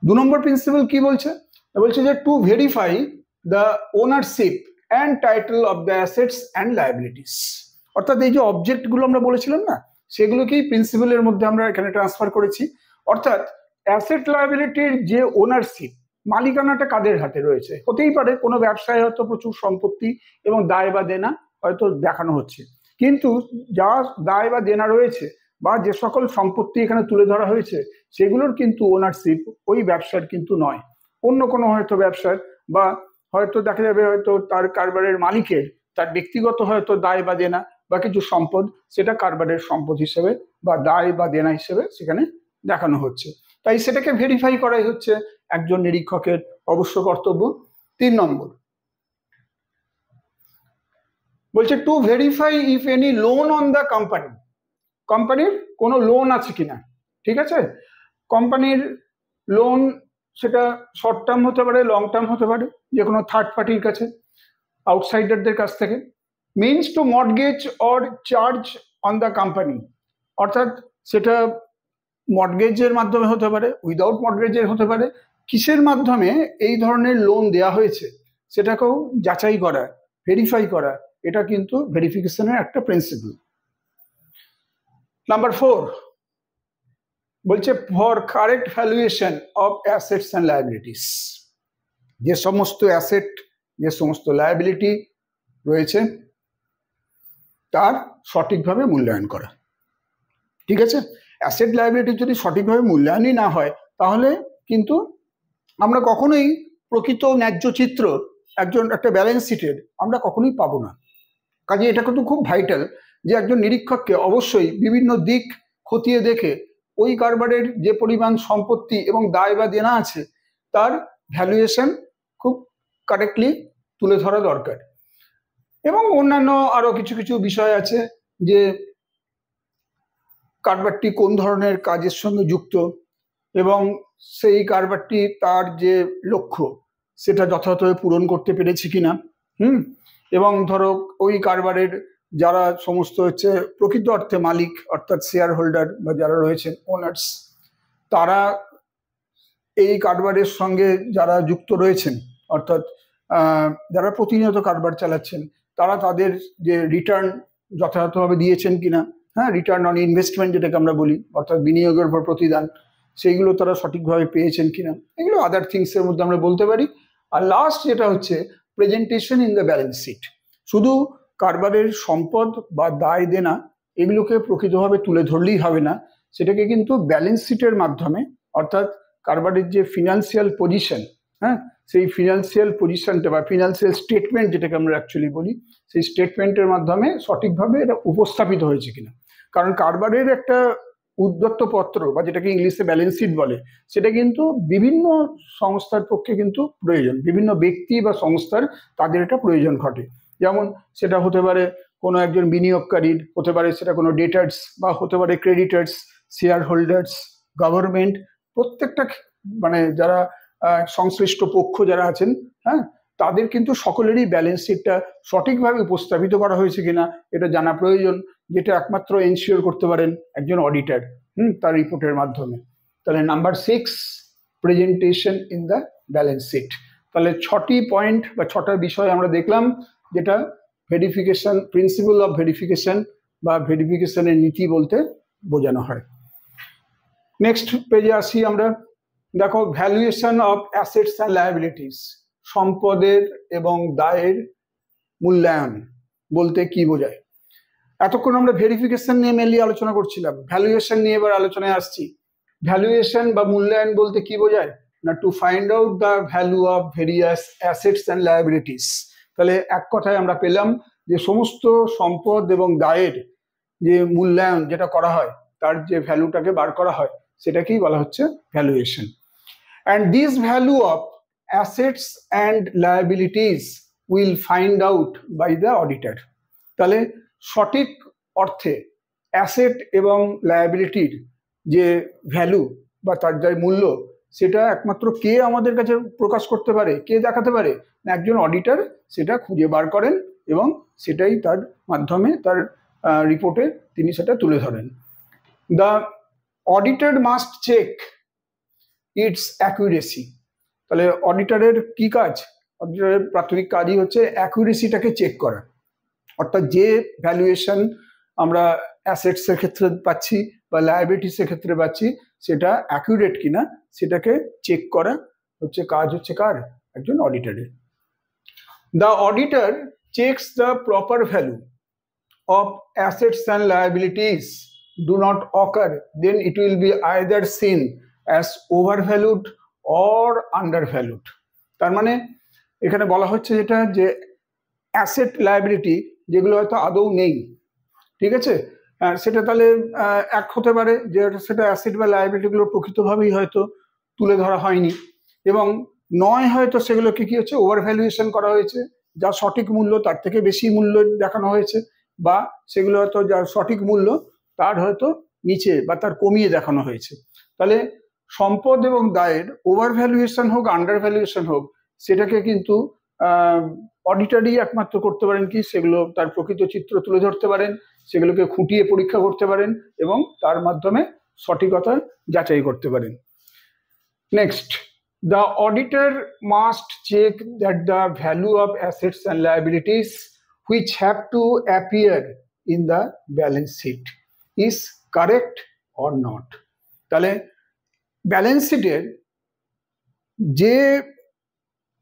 2 নম্বর প্রিন্সিপাল কি বলছে? বলছে যে to verify the ownership and title of the assets and liabilities. অর্থাৎ এই যে অবজেক্টগুলো আমরা বলেছিলাম না, সেগুলোকেই প্রিন্সিপালের মধ্যে আমরা এখানে ট্রান্সফার করেছি। অর্থাৎ অ্যাসেট লায়াবিলিটির যে ওনারশিপ, মালিকানাটা কাদের হাতে রয়েছে। হতেই পারে কোনো ব্যবসায় হয়তো প্রচুর সম্পত্তি এবং দায় বা দেনা হয়তো দেখানো হচ্ছে, কিন্তু যা দায় বা দেনা রয়েছে বা যে সকল সম্পত্তি এখানে তুলে ধরা হয়েছে সেগুলোর কিন্তু ওনারশিপ ওই ব্যবসার কিন্তু নয়, অন্য কোনো হয়তো ব্যবসার, বা হয়তো দেখা যাবে হয়তো তার কারবারের মালিকের তার ব্যক্তিগত হয়তো দায় বা দেনা বা কিছু সম্পদ, সেটা কারবারের সম্পদ হিসেবে বা দায় বা দেনা হিসেবে সেখানে দেখানো হচ্ছে। তাই সেটাকে ভেরিফাই করাই হচ্ছে একজন নিরীক্ষকের অবশ্য কর্তব্য। 3 নম্বর বলছে to verify if any loan on the company. কোম্পানির কোনো লোন আছে কিনা, ঠিক আছে? কোম্পানির লোন সেটা শর্ট টার্ম হতে পারে, লং টার্ম হতে পারে, যে কোনো থার্ড পার্টির কাছে, আউটসাইডারদের কাছ থেকে। Means to mortgage or charge on the company, অর্থাৎ সেটা মর্টগেজের মাধ্যমে হতে পারে, উইদাউট মর্টগেজের হতে পারে। কিসের মাধ্যমে এই ধরনের লোন দেয়া হয়েছে সেটাকেও যাচাই করা, ভেরিফাই করা, এটা কিন্তু ভেরিফিকেশনের একটা প্রিন্সিপাল। নাম্বার 4 বলছে for correct valuation of assets and liabilities. যে সমস্ত অ্যাসেট, যে সমস্ত লায়াবিলিটি রয়েছে তার সঠিকভাবে মূল্যায়ন করা, ঠিক আছে? অ্যাসেট লায়াবিলিটি যদি সঠিকভাবে মূল্যায়নই না হয় তাহলে কিন্তু আমরা কখনোই প্রকৃত ন্যায্য চিত্র একটা ব্যালেন্স শিটের আমরা কখনোই পাবো না। কাজে এটা কিন্তু খুব ভাইটাল যে একজন নিরীক্ষককে অবশ্যই বিভিন্ন দিক খতিয়ে দেখে ওই কারবারের যে পরিমাণ সম্পত্তি এবং দায় বা দেনা আছে তার ভ্যালুয়েশন খুব কারেক্টলি তুলে ধরা দরকার। এবং অন্যান্য আরো কিছু কিছু বিষয় আছে, যে কারবারটি কোন ধরনের কাজের সঙ্গে যুক্ত এবং সেই কারবারটি তার যে লক্ষ্য সেটা যথাযথভাবে পূরণ করতে পেরেছে কিনা, এবং ধরো ওই কারবারের যারা সমস্ত হচ্ছে প্রকৃত অর্থে মালিক অর্থাৎ শেয়ার হোল্ডার বা যারা রয়েছেন ওনার্স, তারা এই কারবারের সঙ্গে যারা যুক্ত রয়েছেন অর্থাৎ যারা প্রতিনিয়ত কারবার চালাচ্ছেন, তারা তাদের যে রিটার্ন যথাযথভাবে দিয়েছেন কিনা, হ্যাঁ, রিটার্ন অন ইনভেস্টমেন্ট যেটাকে আমরা বলি, অর্থাৎ বিনিয়োগের উপর প্রতিদান, সেইগুলো তারা সঠিকভাবে পেয়েছেন কিনা, এগুলো আদার থিংসের মধ্যে আমরা বলতে পারি। আর লাস্ট যেটা হচ্ছে presentation in the balance sheet. শুধু কারবারের সম্পদ বা দায় দেনা এগুলোকে প্রকৃতভাবে তুলে ধরলেই হবে না, সেটাকে কিন্তু ব্যালেন্স শিটের মাধ্যমে, অর্থাৎ কারবারের যে ফিনান্সিয়াল পজিশন, হ্যাঁ, সেই ফিনান্সিয়াল পজিশনটা বা ফিনান্সিয়াল স্টেটমেন্ট যেটাকে আমরা অ্যাকচুয়ালি বলি, সেই স্টেটমেন্টের মাধ্যমে সঠিকভাবে এটা উপস্থাপিত হয়েছে কিনা। কারণ কারবারের একটা উদ্যত্ত পত্র বা যেটাকে ইংলিশে ব্যালেন্স শিট বলে, সেটা কিন্তু বিভিন্ন সংস্থার পক্ষে কিন্তু প্রয়োজন, বিভিন্ন ব্যক্তি বা সংস্থার তাদের এটা প্রয়োজন ঘটে। যেমন সেটা হতে পারে কোনো একজন বিনিয়োগকারীর, হতে পারে সেটা কোনো ডেটার্স, বা হতে পারে ক্রেডিটার্স, শেয়ার হোল্ডার্স, গভর্নমেন্ট, প্রত্যেকটা মানে যারা সংশ্লিষ্ট পক্ষ যারা আছেন, হ্যাঁ, তাদের কিন্তু সকলেরই ব্যালেন্স শিটটা সঠিকভাবে উপস্থাপিত করা হয়েছে কিনা এটা জানা প্রয়োজন, যেটা একমাত্র এনশিওর করতে পারেন একজন অডিটর, তার রিপোর্টের মাধ্যমে। তাহলে number 6, presentation in the balance sheet. তাহলে 6টি পয়েন্ট বা 6টা বিষয় আমরা দেখলাম, যেটা ভেরিফিকেশন, প্রিন্সিপাল অফ ভেরিফিকেশন বা ভেরিফিকেশনের নীতি বলতে বোঝানো হয়। নেক্সট পেজে আসি আমরা। দেখো, valuation of assets and liabilities, সম্পদের এবং দায়ের মূল্যায়ন বলতে কি বোঝায়। এতক্ষণ আমরা ভেরিফিকেশন নিয়ে মেনলি আলোচনা করছিলাম, ভ্যালুয়েশন নিয়ে এবার আলোচনায় আসছি। ভ্যালুয়েশন বা মূল্যায়ন বলতে কি বোঝায় না, two find out the value of various assets and liabilities. তাহলে এক কথায় আমরা পেলাম যে সমস্ত সম্পদ এবং দায়ের যে মূল্যায়ন যেটা করা হয়, তার যে ভ্যালুটাকে বার করা হয়, সেটাকেই বলা হচ্ছে valuation. And this value of assets and liabilities will find out by the auditor. তাহলে সঠিক অর্থে অ্যাসেট এবং লায়াবিলিটির যে ভ্যালু বা তার যে মূল্য, সেটা একমাত্র কে আমাদের কাছে প্রকাশ করতে পারে, কে দেখাতে পারে, একজন অডিটর সেটা খুঁজে বার করেন এবং সেটাই তার মাধ্যমে তার রিপোর্টে তিনি সেটা তুলে ধরেন। The auditor must check its accuracy. তাহলে অডিটরের কি কাজ? অডিটরের প্রাথমিক কাজই হচ্ছে অ্যাকুরেসিটাকে চেক করা, অর্থাৎ যে ভ্যালুয়েশন আমরা অ্যাসেটসের ক্ষেত্রে পাচ্ছি বা লায়াবিলিটিসের ক্ষেত্রে পাচ্ছি, সেটা অ্যাকুরেট কিনা সেটাকে চেক করা হচ্ছে কাজ হচ্ছে কার? একজন অডিটরের। The auditor checks the proper value of assets and liabilities do not occur, then it will be either seen as overvalued or undervalued. তার মানে এখানে বলা হচ্ছে যেটা যে অ্যাসেট লায়াবিলিটি যেগুলো হয়তো আদৌ নেই, ঠিক আছে, সেটা তাহলে এক হতে পারে যে সেটা অ্যাসেট বা লায়াবিলিটিগুলো প্রকৃতভাবেই হয়তো তুলে ধরা হয়নি, এবং নয় হয়তো সেগুলোকে কি হচ্ছে ওভার ভ্যালুয়েশন করা হয়েছে, যা সঠিক মূল্য তার থেকে বেশি মূল্য দেখানো হয়েছে, বা সেগুলো হয়তো যার সঠিক মূল্য তার হয়তো নিচে বা তার কমিয়ে দেখানো হয়েছে। তাহলে সম্পদ এবং দায়ের ওভার ভ্যালুয়েশন হোক আন্ডার ভ্যালুয়েশন হোক, সেটাকে কিন্তু অডিটরই একমাত্র করতে পারেন কি, সেগুলো তার প্রকৃত চিত্র তুলে ধরতে পারেন, সেগুলোকে খুঁটিয়ে পরীক্ষা করতে পারেন এবং তার মাধ্যমে সঠিকতা যাচাই করতে পারেন। Next, the auditor must check that the value of assets and liabilities which have to appear in the balance sheet is correct or not. তাহলে ব্যালেন্স শিটের যে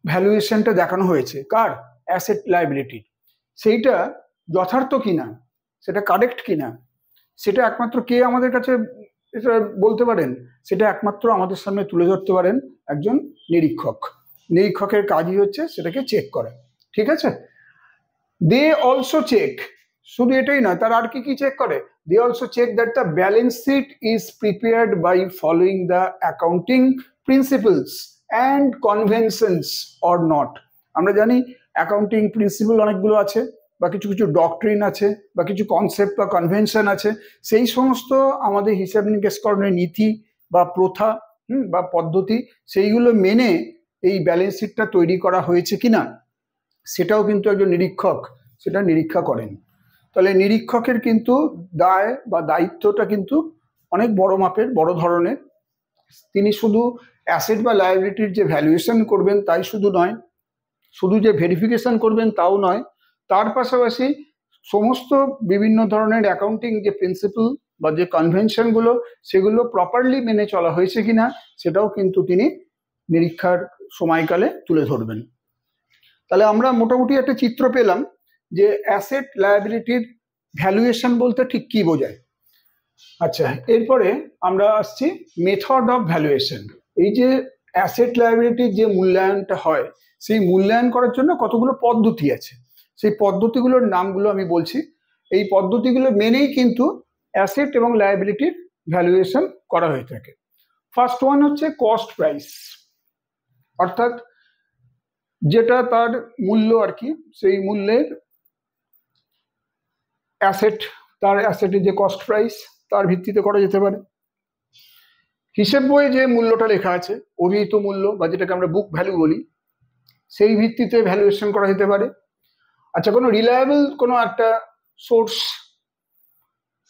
ভ্যালুয়েশনটা দেখানো হয়েছে কার? অ্যাসেট লায়াবিলিটি, সেইটা যথার্থ কিনা, সেটা কারেক্ট কিনা, সেটা একমাত্র কে আমাদের কাছে এটা বলতে পারেন? সেটা একমাত্র আমাদের সামনে তুলে ধরতে পারেন একজন নিরীক্ষক। নিরীক্ষকের কাজই হচ্ছে সেটাকে চেক করা, ঠিক আছে। দে অলসো চেক, শুধু এটাই নয়, তার আর কি কি চেক করে? They also check that the balance sheet is prepared by following the accounting principles and conventions or not. আমরা জানি অ্যাকাউন্টিং প্রিন্সিপাল অনেকগুলো আছে, বা কিছু কিছু ডক্ট্রিন আছে, বা কিছু কনসেপ্ট বা কনভেনশন আছে, সেই সমস্ত আমাদের হিসাব নিকেশকরণের নীতি বা প্রথা বা পদ্ধতি, সেইগুলো মেনে এই ব্যালেন্স শিটটা তৈরি করা হয়েছে কিনা, সেটাও কিন্তু একজন নিরীক্ষক সেটা নিরীক্ষা করেন। তাহলে নিরীক্ষকের কিন্তু দায় বা দায়িত্বটা কিন্তু অনেক বড় মাপের, বড় ধরনের। তিনি শুধু অ্যাসেট বা লায়াবিলিটির যে ভ্যালুয়েশন করবেন তাই শুধু নয়, শুধু যে ভেরিফিকেশন করবেন তাও নয়, তার পাশাপাশি সমস্ত বিভিন্ন ধরনের অ্যাকাউন্টিং যে প্রিন্সিপাল বা যে কনভেনশনগুলো সেগুলো প্রপারলি মেনে চলা হয়েছে কিনা সেটাও কিন্তু তিনি নিরীক্ষার সময়কালে তুলে ধরবেন। তাহলে আমরা মোটামুটি একটা চিত্র পেলাম যে অ্যাসেট লায়াবিলিটির ভ্যালুয়েশন বলতে ঠিক কি বোঝায়। আচ্ছা, এরপরে আমরা আসছি মেথড অফ ভ্যালুয়েশন। এই যে অ্যাসেট লায়াবিলিটির যে মূল্যায়নটা হয় সেই মূল্যায়ন করার জন্য কতগুলো পদ্ধতি আছে, সেই পদ্ধতিগুলোর নামগুলো আমি বলছি। এই পদ্ধতিগুলো মেনেই কিন্তু অ্যাসেট এবং লায়াবিলিটির ভ্যালুয়েশন করা হয়ে থাকে। ফার্স্ট ওয়ান হচ্ছে কস্ট প্রাইস, অর্থাৎ যেটা তার মূল্য আর কি, সেই মূল্যের অ্যাসেট, তার অ্যাসেটের যে কস্ট প্রাইস তার ভিত্তিতে করা যেতে পারে। হিসেব বইয়ে যে মূল্যটা লেখা আছে অভিহিত মূল্য বা যেটাকে আমরা বুক ভ্যালু বলি, সেই ভিত্তিতে ভ্যালুয়েশন করা যেতে পারে। আচ্ছা, কোনো রিলায়েবল কোনো একটা সোর্স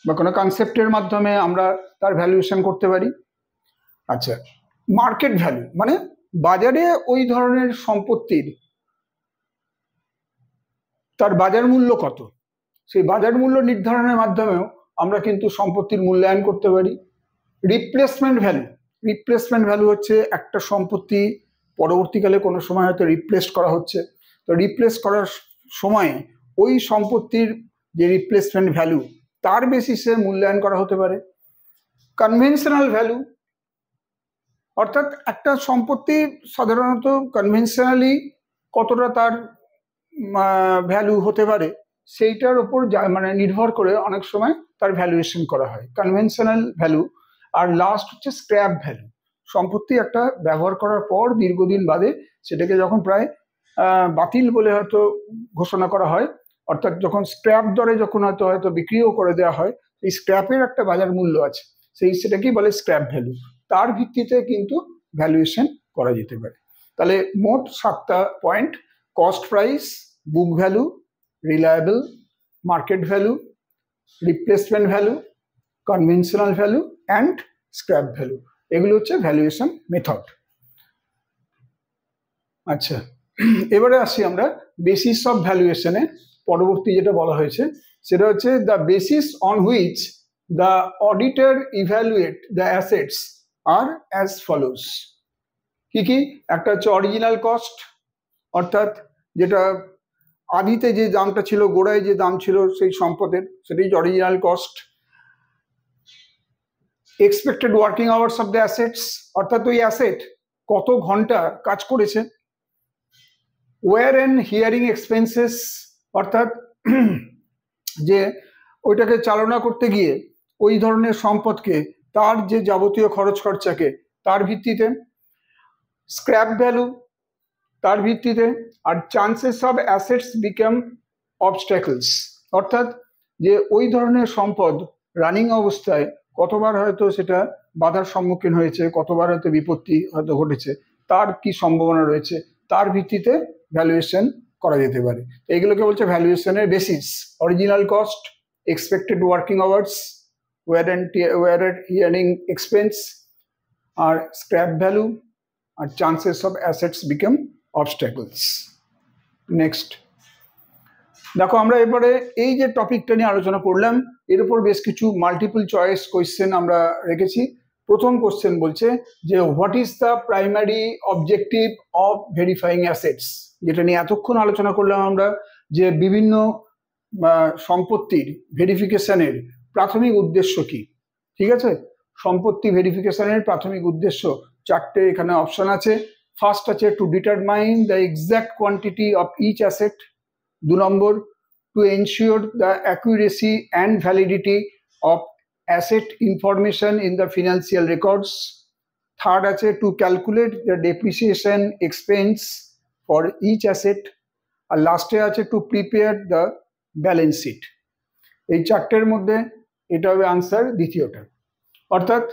বা কোনো কনসেপ্টের মাধ্যমে আমরা তার ভ্যালুয়েশন করতে পারি। আচ্ছা, মার্কেট ভ্যালু মানে বাজারে ওই ধরনের সম্পত্তির তার বাজার মূল্য কত, সেই বাজার মূল্য নির্ধারণের মাধ্যমেও আমরা কিন্তু সম্পত্তির মূল্যায়ন করতে পারি। রিপ্লেসমেন্ট ভ্যালু, রিপ্লেসমেন্ট ভ্যালু হচ্ছে একটা সম্পত্তি পরবর্তীকালে কোনো সময় হয়তো রিপ্লেস করা হচ্ছে, তো রিপ্লেস করার সময়ে ওই সম্পত্তির যে রিপ্লেসমেন্ট ভ্যালু তার বেসিসে মূল্যায়ন করা হতে পারে। কনভেনশনাল ভ্যালু, অর্থাৎ একটা সম্পত্তি সাধারণত কনভেনশনালি কতটা তার ভ্যালু হতে পারে সেইটার ওপর মানে নির্ভর করে অনেক সময় তার ভ্যালুয়েশন করা হয়, কনভেনশনাল ভ্যালু। আর লাস্ট হচ্ছে স্ক্র্যাপ ভ্যালু, সম্পত্তি একটা ব্যবহার করার পর দীর্ঘদিন বাদে সেটাকে যখন প্রায় বাতিল বলে হয়তো ঘোষণা করা হয়, অর্থাৎ যখন স্ক্র্যাপ দরে যখন হয়তো বিক্রিও করে দেওয়া হয়, এই স্ক্র্যাপের একটা বাজার মূল্য আছে, সেটাকেই বলে স্ক্র্যাপ ভ্যালু, তার ভিত্তিতে কিন্তু ভ্যালুয়েশন করা যেতে পারে। তাহলে মোট 7টা point: cost price, book value, reliable, market value, replacement value, conventional value and scrap value, এগুলো হচ্ছে ভ্যালুয়েশন মেথড। আচ্ছা, এবারে আসি আমরা বেসিস অফ ভ্যালুয়েশনে। পরবর্তী যেটা বলা হয়েছে সেটা হচ্ছে the basis on which the auditor evaluate the assets আর অ্যাজ ফলোস। কি কি? একটা হচ্ছে অরিজিনাল কস্ট, অর্থাৎ যেটা আদিতে যে দামটা ছিল, গোড়ায় যে দাম ছিল সেই সম্পদের, সেটাই original cost. Expected working hours of the assets, অর্থাৎ ওই অ্যাসেট কত ঘন্টা কাজ করেছে। ওয়্যার অ্যান্ড হিয়ারিং এক্সপেন্সেস, অর্থাৎ যে ওইটাকে চালনা করতে গিয়ে ওই ধরনের সম্পদকে তার যে যাবতীয় খরচ খরচাকে তার ভিত্তিতে। স্ক্র্যাপ ভ্যালু তার ভিত্তিতে। আর chances of assets become obstacles, অর্থাৎ যে ওই ধরনের সম্পদ রানিং অবস্থায় কতবার হয়তো সেটা বাধার সম্মুখীন হয়েছে, কতবার হয়তো বিপত্তি হয়তো ঘটেছে, তার কি সম্ভাবনা রয়েছে, তার ভিত্তিতে ভ্যালুয়েশন করা যেতে পারে। এইগুলোকে বলছে ভ্যালুয়েশনের basis: original cost, expected working hours, wear and hearing expense, আর স্ক্র্যাপ ভ্যালু, আর chances of assets become obstacles. Next দেখো, আমরা এবারে এই যে টপিকটা নিয়ে আলোচনা করলাম এর উপর বেশ কিছু মাল্টিপল চয়েস কোয়েশ্চেন আমরা রেখেছি। প্রথম কোশ্চেন বলছে যে what is the primary objective of verifying assets, যেটা নিয়ে এতক্ষণ আলোচনা করলাম আমরা, যে বিভিন্ন সম্পত্তির ভেরিফিকেশনের প্রাথমিক উদ্দেশ্য কি। ঠিক আছে, সম্পত্তি ভেরিফিকেশনের প্রাথমিক উদ্দেশ্য 4টে এখানে অপশন আছে। ফার্স্ট আছে to determine the exact quantity of each asset. 2 number, to ensure the accuracy and validity of asset information in the financial records. Third আছে to calculate the depreciation expense for each asset. আর লাস্টে আছে to prepare the balance sheet. এই 4টের মধ্যে এটা হবে answer দ্বিতীয়টা। অর্থাৎ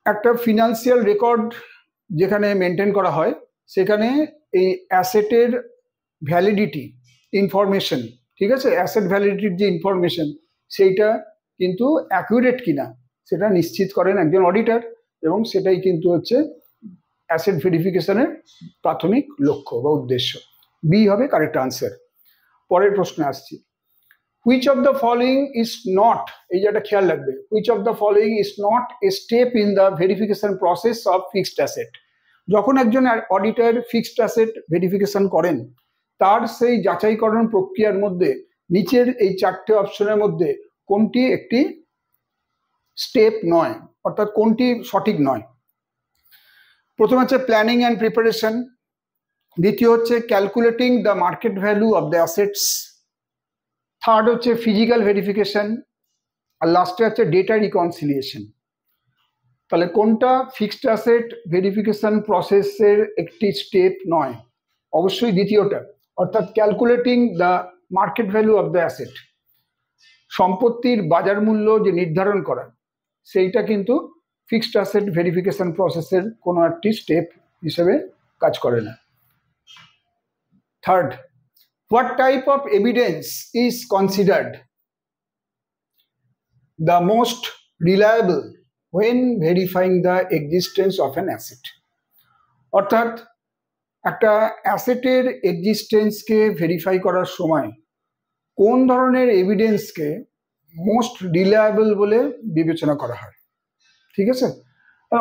একটা ফিনান্সিয়াল রেকর্ড যেখানে মেনটেন করা হয় সেখানে এই অ্যাসেটের ভ্যালিডিটি ইনফরমেশন, ঠিক আছে, অ্যাসেট ভ্যালিডিটির যে ইনফরমেশন সেইটা কিন্তু অ্যাকুরেট কিনা সেটা নিশ্চিত করেন একজন অডিটর, এবং সেটাই কিন্তু হচ্ছে অ্যাসেট ভেরিফিকেশনের প্রাথমিক লক্ষ্য বা উদ্দেশ্য। বি হবে কারেক্ট আনসার। পরের প্রশ্নে আসছি। Which of the following is not, এই যে একটা খেয়াল রাখবে, which of the following is not a step in the verification process of fixed asset? যখন একজন অডিটর ফিক্সড অ্যাসেট ভেরিফিকেশন করেন, তার সেই যাচাইকরণ প্রক্রিয়ার মধ্যে নিচের এই চারটে অপশনের মধ্যে কোনটি একটি স্টেপ নয়, অর্থাৎ কোনটি সঠিক নয়? প্রথম হচ্ছে প্ল্যানিং অ্যান্ড প্রিপারেশন, দ্বিতীয় হচ্ছে calculating the market value of the assets, third হচ্ছে ফিজিক্যাল ভেরিফিকেশন, আর লাস্টে হচ্ছে ডেটা রিকনসিলিয়েশন। তাহলে কোনটা ফিক্সড অ্যাসেট ভেরিফিকেশন প্রসেসের একটি স্টেপ নয়? অবশ্যই দ্বিতীয়টা, অর্থাৎ calculating the market value of the asset, সম্পত্তির বাজার মূল্য যে নির্ধারণ করা, সেইটা কিন্তু ফিক্সড অ্যাসেট ভেরিফিকেশন প্রসেসের কোনো একটি স্টেপ হিসেবে কাজ করে না। Third, what type of evidence is considered the most reliable when verifying the existence of an asset? অর্থাৎ একটা অ্যাসেটের এক্সিস্টেন্সকে ভেরিফাই করার সময় কোন ধরনের এভিডেন্সকে মোস্ট রিলায়েবল বলে বিবেচনা করা হয়? ঠিক আছে,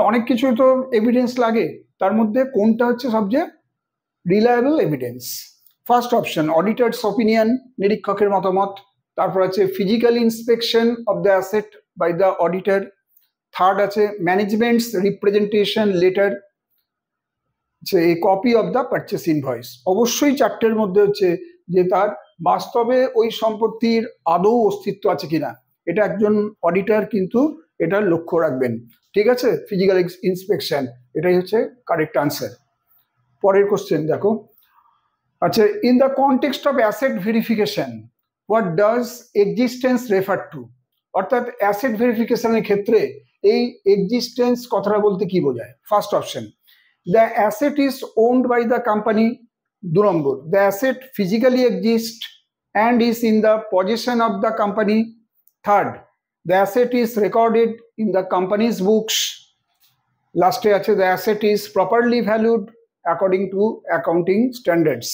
অনেক কিছু তো এভিডেন্স লাগে, তার মধ্যে কোনটা হচ্ছে সবচেয়ে reliable evidence? First option auditor's opinion, নিরীক্ষকের মতামত। তারপর আছে physical inspection of the asset by the auditor. Third আছে management's representation letter, a copy of the purchase invoice. অবশ্যই চারটের মধ্যে হচ্ছে যে তার বাস্তবে ওই সম্পত্তির আদৌ অস্তিত্ব আছে কিনা, এটা একজন অডিটর কিন্তু এটার লক্ষ্য রাখবেন। ঠিক আছে, ফিজিক্যাল ইন্সপেকশন, এটাই হচ্ছে কারেক্ট আনসার। পরের কোশ্চেন দেখো, আচ্ছা, in the context of asset verification what does existence refer to? অর্থাৎ অ্যাসেট ভেরিফিকেশনের ক্ষেত্রে এই এক্সিস্টেন্স কথাটা বলতে কি বোঝায়? First option, the asset is owned by the company. 2 number, the asset physically exists and is in the possession of the company. Third, the asset is recorded in the company's books. Last আছে the asset is properly valued according to accounting standards.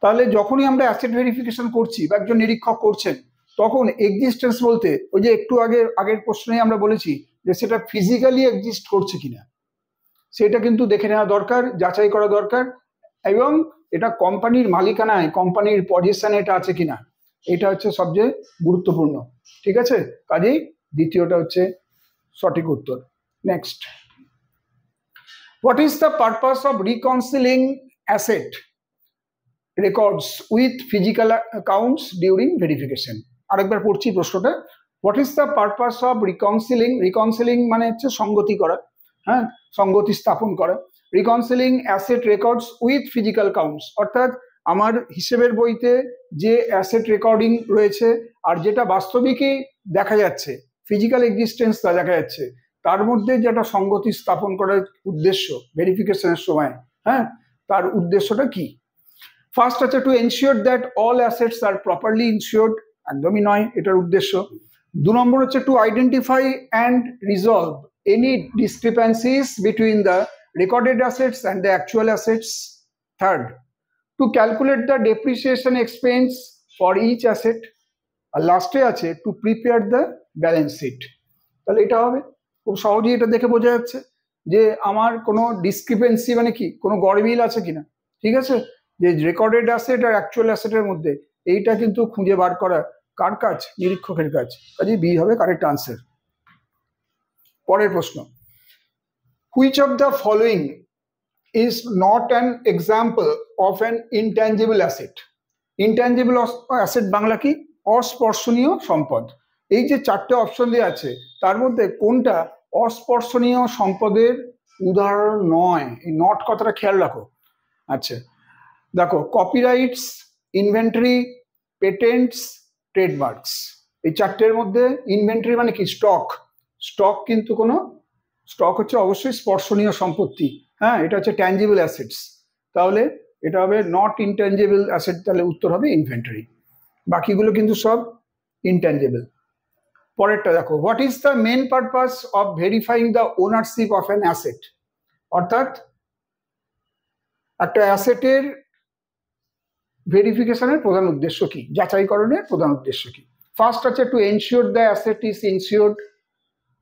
তাহলে যখনই আমরা asset verification করছি বা একজন নিরীক্ষক করছেন, তখন existence বলতে ওই যে একটু আগের প্রশ্নে আমরা বলেছি যে সেটা ফিজিক্যালি এক্সিস্ট করছে কিনা, সেটা কিন্তু দেখে নেওয়া দরকার, যাচাই করা দরকার, এবং এটা কোম্পানির মালিকানায়, কোম্পানির পজিশনে এটা আছে কিনা, এটা হচ্ছে সবচেয়ে গুরুত্বপূর্ণ। ঠিক আছে, কাজেই দ্বিতীয়টা হচ্ছে সঠিক উত্তর। Next, what is the purpose of reconciling asset records with physical accounts during verification? আরেকবার পড়ছি প্রশ্নটা, what is the purpose of reconciling? Reconciling মানে হচ্ছে সঙ্গতি করা, হ্যাঁ, সঙ্গতি স্থাপন করা। Reconciling asset records with physical counts, অর্থাৎ আমার হিসেবের বইতে যে অ্যাসেট রেকর্ডিং রয়েছে আর যেটা বাস্তবিকই দেখা যাচ্ছে, ফিজিক্যাল এক্সিস্টেন্স তা দেখা যাচ্ছে, তার মধ্যে যেটা সঙ্গতি স্থাপন করার উদ্দেশ্য ভেরিফিকেশনের সময়, হ্যাঁ, তার উদ্দেশ্যটা কি? ফার্স্ট আছে to ensure that all assets are properly insured, একদমই নয় এটার উদ্দেশ্য। 2 নম্বর হচ্ছে to identify and resolve any discrepancies between the recorded assets and the actual assets. Third, to calculate the depreciation expense for each asset. আর লাস্টে আছে to prepare the balance sheet. তাহলে এটা হবে, খুব সহজেই এটা দেখে বোঝা যাচ্ছে যে আমার কোনো ডিসক্রিপেন্সি মানে কি, কোনো গড়মিল আছে কিনা। ঠিক আছে, যে রেকর্ডেড অ্যাসেট আর অ্যাকচুয়াল অ্যাসেটের মধ্যে এইটা কিন্তু খুঁজে বার করা কার কাজ? নিরীক্ষকের কাজ। কাজে বি হবে কারেক্ট আনসার। পরের প্রশ্ন, which of the following is not an example of an intangible asset? Intangible asset Bangla কি? অস্পর্শনীয় সম্পদ। এই যে চারটে অপশন দেওয়া আছে তার মধ্যে কোনটা অস্পর্শনীয় সম্পদের উদাহরণ নয়? এই নট কথাটা খেয়াল রাখো। আচ্ছা দেখো, কপিরাইটস, ইনভেন্টরি, পেটেন্টস, ট্রেডমার্কস, এই চারটের মধ্যে ইনভেন্টরি মানে কি? স্টক। স্টক কিন্তু কোনো, স্টক হচ্ছে অবশ্যই স্পর্শনীয় সম্পত্তি, হ্যাঁ, এটা হচ্ছে ট্যাঞ্জিবল অ্যাসেটস। তাহলে এটা হবে নট ইনট্যাঞ্জিবল অ্যাসেট, তাহলে উত্তর হবে ইনভেন্টরি। বাকিগুলো কিন্তু সব ইনট্যাঞ্জিবল। পরেরটা দেখো, what is the main purpose of verifying the ownership of an asset? অর্থাৎ একটা অ্যাসেটের ভেরিফিকেশনের প্রধান উদ্দেশ্য কি, যাচাইকরণের প্রধান উদ্দেশ্য কি? ফার্স্ট আছে to ensure the asset is insured,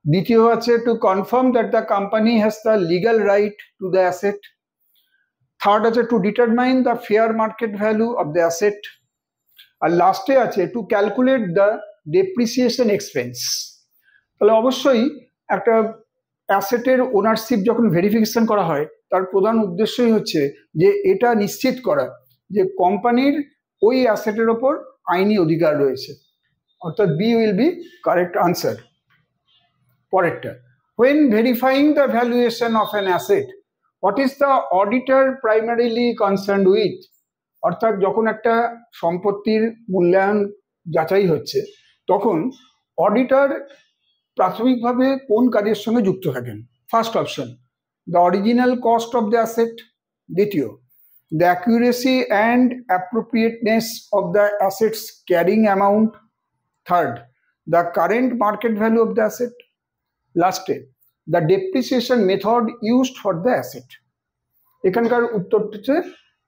দ্বিতীয় আছে to confirm that the company has the legal right to the asset, third আছে to determine the fair market value of the asset, আর লাস্টে আছে to calculate the depreciation expense. তাহলে অবশ্যই একটা অ্যাসেটের ownership যখন ভেরিফিকেশন করা হয় তার প্রধান উদ্দেশ্যই হচ্ছে যে এটা নিশ্চিত করা যে কোম্পানির ওই অ্যাসেটের ওপর আইনি অধিকার রয়েছে, অর্থাৎ B will be correct answer. পরেরটা, when verifying the valuation of an asset, what is the auditor primarily concerned with? অর্থাৎ যখন একটা সম্পত্তির মূল্যায়ন যাচাই হচ্ছে তখন অডিটর প্রাথমিকভাবে কোন কাজের সঙ্গে যুক্ত থাকেন? First option, the original cost of the asset, দ্বিতীয় the accuracy and appropriateness of the asset's carrying amount, third the current market value of the asset, লাস্টে the depreciation method used for the asset. এখানকার উত্তরটা হচ্ছে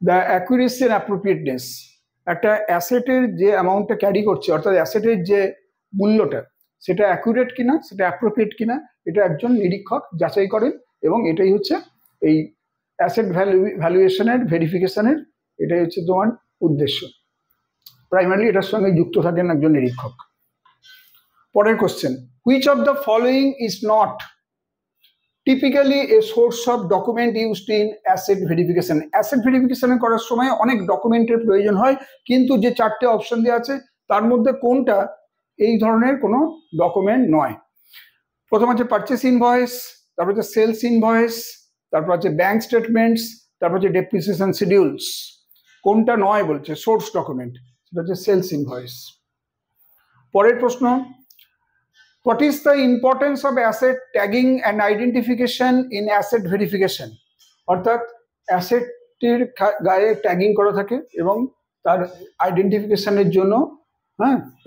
the accuracy and appropriateness. একটা অ্যাসেটের যে অ্যামাউন্টটা carry করছে, অর্থাৎ অ্যাসেটের যে মূল্যটা, সেটা অ্যাকুরেট কিনা, সেটা অ্যাপ্রোপ্রিয়েট কিনা, এটা একজন নিরীক্ষক যাচাই করেন, এবং এটাই হচ্ছে এই অ্যাসেট ভ্যালুয়েশনের ভেরিফিকেশনের এটাই হচ্ছে তোমার উদ্দেশ্য। প্রাইমারিলি এটার সঙ্গে যুক্ত থাকেন একজন নিরীক্ষক। পরের question, which of the following is not typically a source of document used in asset verification? Asset verification করার সময় অনেক ডকুমেন্টের প্রয়োজন হয়, কিন্তু যে চারটে অপশন দেওয়া আছে তার মধ্যে কোনটা এই ধরনের কোনো ডকুমেন্ট নয়? প্রথম আছে পারচেস ইনভয়েস, তারপর হচ্ছে সেলস ইনভয়েস, তারপর হচ্ছে ব্যাংক স্টেটমেন্টস, তারপর হচ্ছে ডেপ্রিসিয়েশন শিডিউলস। কোনটা নয় বলছে সোর্স ডকুমেন্ট? সেটা হচ্ছে সেলস ইনভয়েস। পরের প্রশ্ন, what is the importance of asset tagging and identification in asset verification? অর্থাৎ অ্যাসেটের গায়ে ট্যাগিং করা থাকে এবং তার আইডেন্টিফিকেশনের জন্য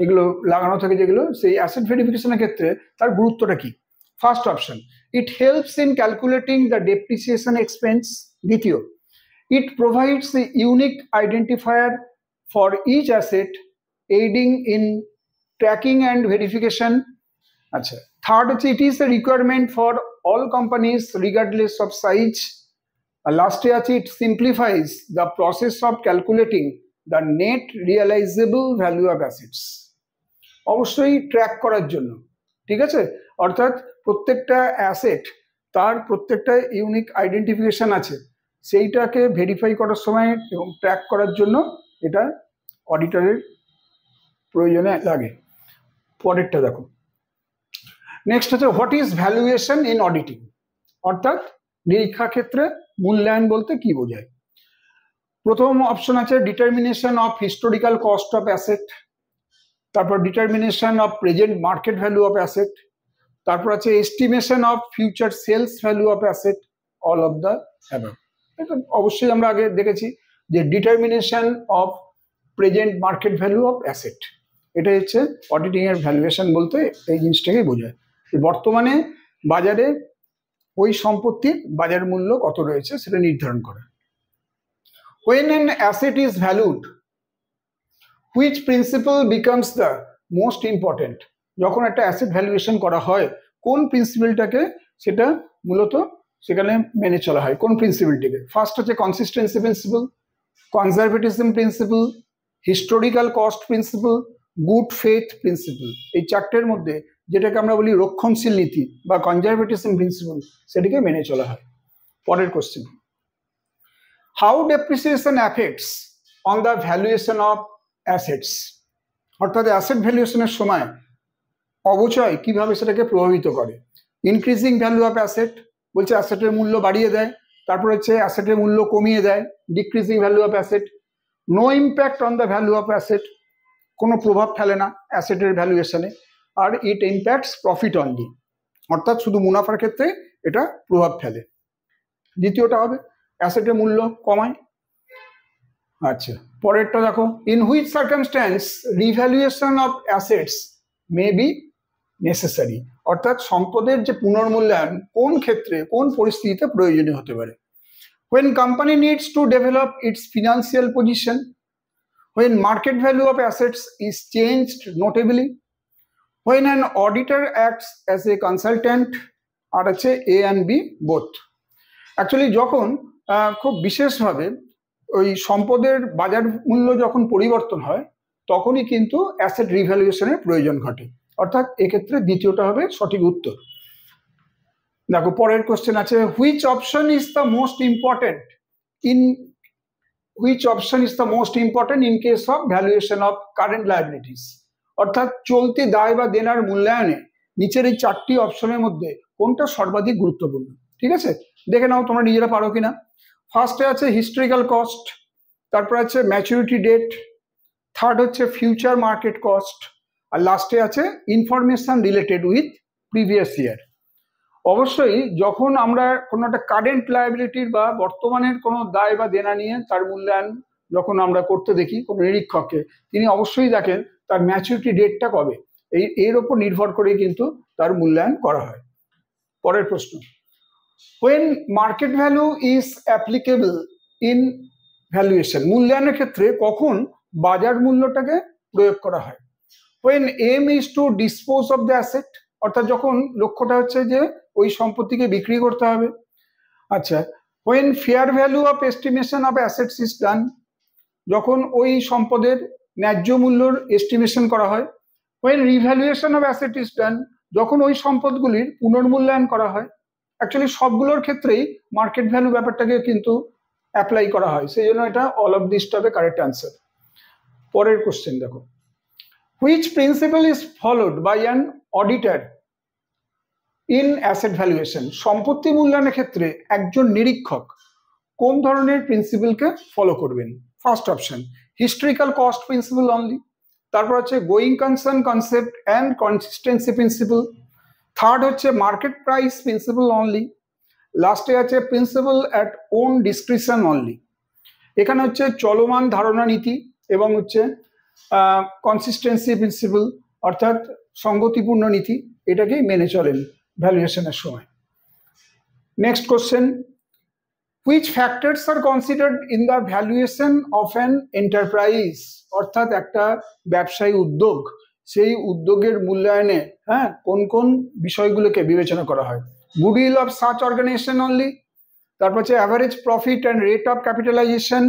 এগুলো লাগানো থাকে, যেগুলো সেই অ্যাসেট ভেরিফিকেশনের ক্ষেত্রে তার গুরুত্বটা কি? First option, it helps in calculating the depreciation expense, দ্বিতীয় it provides the unique identifier for each asset aiding in tracking and verification, আচ্ছা, থার্ড হচ্ছে it is a requirement for all companies regardless of size, আর লাস্টে আছে it simplifies the process of calculating the net realisable value of assets. অবশ্যই track করার জন্য, ঠিক আছে, অর্থাৎ প্রত্যেকটা অ্যাসেট তার প্রত্যেকটা ইউনিক আইডেন্টিফিকেশন আছে, সেইটাকে ভেরিফাই করার সময় এবং ট্র্যাক করার জন্য এটা অডিটরের প্রয়োজনে লাগে। পরেরটা দেখো, নেক্সট হচ্ছে what is valuation in auditing? অর্থাৎ নিরীক্ষা ক্ষেত্রে মূল্যায়ন বলতে কি বোঝায়? প্রথম অপশন আছে determination of historical cost of asset, তারপর determination of present market value of asset, তারপর আছে estimation of future sales value of asset, all of the above. এটা অবশ্যই আমরা আগে দেখেছি যে determination of present market value of asset, এটা হচ্ছে অডিটিং এর ভ্যালুয়েশন বলতে এই জিনিসটাকে বোঝায়, বর্তমানে বাজারে ওই সম্পত্তির বাজার মূল্য কত রয়েছে সেটা নির্ধারণ করে। When an asset is valued, which principle becomes the most important? যখন একটা অ্যাসেট ভ্যালুয়েশন করা হয় কোন প্রিন্সিপালটাকে সেটা মূলত সেখানে মেনে চলা হয়, কোন প্রিন্সিপালটিকে? ফার্স্ট হচ্ছে consistency principal, conservatism principal, historical cost principal, good faith principal. এই চারটের মধ্যে যেটাকে আমরা বলি রক্ষণশীল নীতি বা কনজারভেটিজম প্রিন্সিপাল, সেটিকে মেনে চলা হয়। পরের question, how depreciation affects on the valuation of assets? অর্থাৎ অ্যাসেট ভ্যালুয়েশনের সময় অবচয় কিভাবে সেটাকে প্রভাবিত করে? ইনক্রিজিং ভ্যালু অফ অ্যাসেট বলছে অ্যাসেটের মূল্য বাড়িয়ে দেয়, তারপর হচ্ছে অ্যাসেটের মূল্য কমিয়ে দেয়, decreasing value of asset, no impact on the value of asset, কোনো প্রভাব ফেলে না অ্যাসেটের ভ্যালুয়েশনে, আর ইট ইম্প্যাক্টস প্রফিট অনলি, অর্থাৎ শুধু মুনাফার ক্ষেত্রে এটা প্রভাব ফেলে। দ্বিতীয়টা হবে অ্যাসেটের মূল্য কমায়। আচ্ছা, পরেরটা দেখো, in which circumstance revaluation of assets may be necessary? অর্থাৎ সম্পদের যে পুনর্মূল্যায়ন কোন ক্ষেত্রে কোন পরিস্থিতিতে প্রয়োজনীয় হতে পারে? When company needs to develop its financial position, when market value of assets is changed notably, when an auditor acts as a consultant, আর আছে A and B both. Actually যখন খুব বিশেষভাবে ওই সম্পদের বাজার মূল্য যখন পরিবর্তন হয় তখনই কিন্তু অ্যাসেট রিভ্যালুয়েশনের প্রয়োজন ঘটে, অর্থাৎ এক্ষেত্রে দ্বিতীয়টা হবে সঠিক উত্তর। দেখো পরের কোশ্চেন আছে, which option is the most important in case of valuation of current liabilities, অর্থাৎ চলতি দায় বা দেনার মূল্যায়নে নিচের এই চারটি অপশনের মধ্যে কোনটা সর্বাধিক গুরুত্বপূর্ণ। ঠিক আছে, দেখে নাও তোমরা নিজেরা পারো কিনা। ফার্স্টে আছে হিস্টোরিক্যাল কস্ট, তারপর আছে ম্যাচুরিটি ডেট, থার্ড হচ্ছে ফিউচার মার্কেট কস্ট, আর লাস্টে আছে information related with previous year. অবশ্যই যখন আমরা কোনো একটা কারেন্ট লায়াবিলিটির বা বর্তমানের কোনো দায় বা দেনা নিয়ে তার মূল্যায়ন যখন আমরা করতে দেখি কোনো নিরীক্ষককে, তিনি অবশ্যই দেখেন তার ম্যাচুরিটি ডেটটা কবে, এর ওপর নির্ভর করেই কিন্তু তার মূল্যায়ন করা হয়। পরের প্রশ্ন, when market value is applicable in valuation, মূল্যায়নের ক্ষেত্রে কখন বাজার মূল্যটাকে প্রয়োগ করা হয়? when aim is to dispose of the asset, অর্থাৎ যখন লক্ষ্যটা হচ্ছে যে ওই সম্পত্তিকে বিক্রি করতে হবে। আচ্ছা, when fair value of estimation of assets is done, যখন ওই সম্পদের ন্যায্য মূল্যর এস্টিমেশন করা হয়। when revaluation of asset is done, যখন ওই সম্পদগুলির পুনর্মূল্যায়ন করা হয়। অ্যাকচুয়ালি সবগুলোর ক্ষেত্রেই মার্কেট ভ্যালু ব্যাপারটাকে কিন্তু অ্যাপ্লাই করা হয়, সেই জন্য এটা অল অফ দিসটা হবে কারেক্ট আনসার। পরের কোশ্চেন দেখো, which principle is followed by an auditor in asset valuation, সম্পত্তি মূল্যায়নের ক্ষেত্রে একজন নিরীক্ষক কোন ধরনের প্রিন্সিপালকে ফলো করবেন? First option historical cost principle only, তারপর হচ্ছে going concern concept and consistency principle, third হচ্ছে মার্কেট প্রাইস প্রিন্সিপাল অনলি, লাস্টে আছে principle at own description only. এখানে হচ্ছে চলমান ধারণা নীতি এবং হচ্ছে কনসিস্টেন্সি প্রিন্সিপাল অর্থাৎ সঙ্গতিপূর্ণ নীতি, এটাকেই মেনে চলেন ভ্যালুয়েশনের সময়। Next question, which factors R considered in the valuation of an enterprise, অর্থাৎ একটা ব্যবসায়ী উদ্যোগ, সেই উদ্যোগের মূল্যায়নে কোন কোন বিষয়গুলোকে বিবেচনা করা হয়? Goodwill of such organisation only, তারপর হচ্ছে average profit and rate of capitalisation,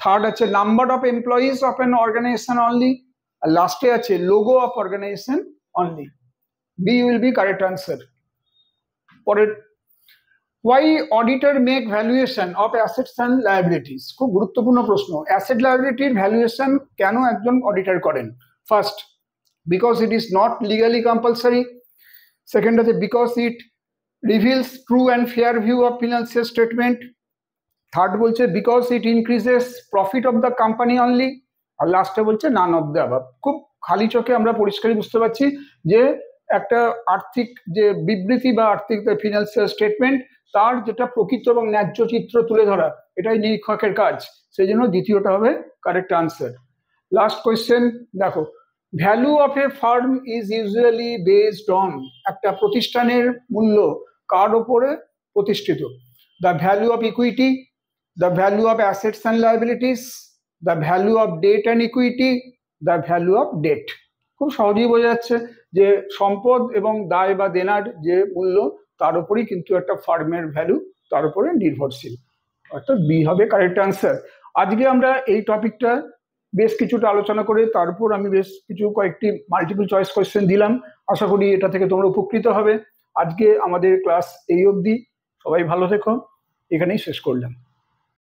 third আছে number of employees of an organisation only, আর লাস্টে আছে logo of organisation only. B will be correct answer. পরের, why auditor make valuation of assets and liabilities, খুব গুরুত্বপূর্ণ প্রশ্ন। Asset লায়াবিলিটির valuation কেন একজন অডিটর করেন? First, because it is not legally compulsory. Second is because it reveals true and fair view of financial statement. Third বলছে because it increases profit of the company only. আর লাস্টে বলছে none of the above. খুব খালি চোখে আমরা পরিষ্কারই বুঝতে পারছি যে একটা আর্থিক যে বিবৃতি বা আর্থিক ফিনান্সিয়াল স্টেটমেন্ট তার যেটা প্রকৃত এবং ন্যায্য চিত্র তুলে ধরা, এটাই নিরীক্ষকের কাজ, সেই জন্য দ্বিতীয়টা হবে কারেক্ট আনসার। লাস্ট কোয়েশ্চেন দেখো, value of a firm is usually based on, একটা প্রতিষ্ঠানের মূল্য কার ওপরে প্রতিষ্ঠিত? The value of equity, the value of assets and liabilities, the value of debt and equity, the value of debt. খুব সহজেই বোঝা যাচ্ছে যে সম্পদ এবং দায় বা দেনার যে মূল্য তার উপরেই কিন্তু একটা ফার্মের ভ্যালু তার উপরে নির্ভরশীল, অর্থাৎ বি হবে কারেক্ট আনসার। আজকে আমরা এই টপিকটা বেশ কিছুটা আলোচনা করে তার উপর আমি বেশ কিছু কয়েকটি মাল্টিপল চয়েস কোয়েশ্চেন দিলাম, আশা করি এটা থেকে তোমরা উপকৃত হবে। আজকে আমাদের ক্লাস এই অবধি, সবাই ভালো থেকো, এখানেই শেষ করলাম।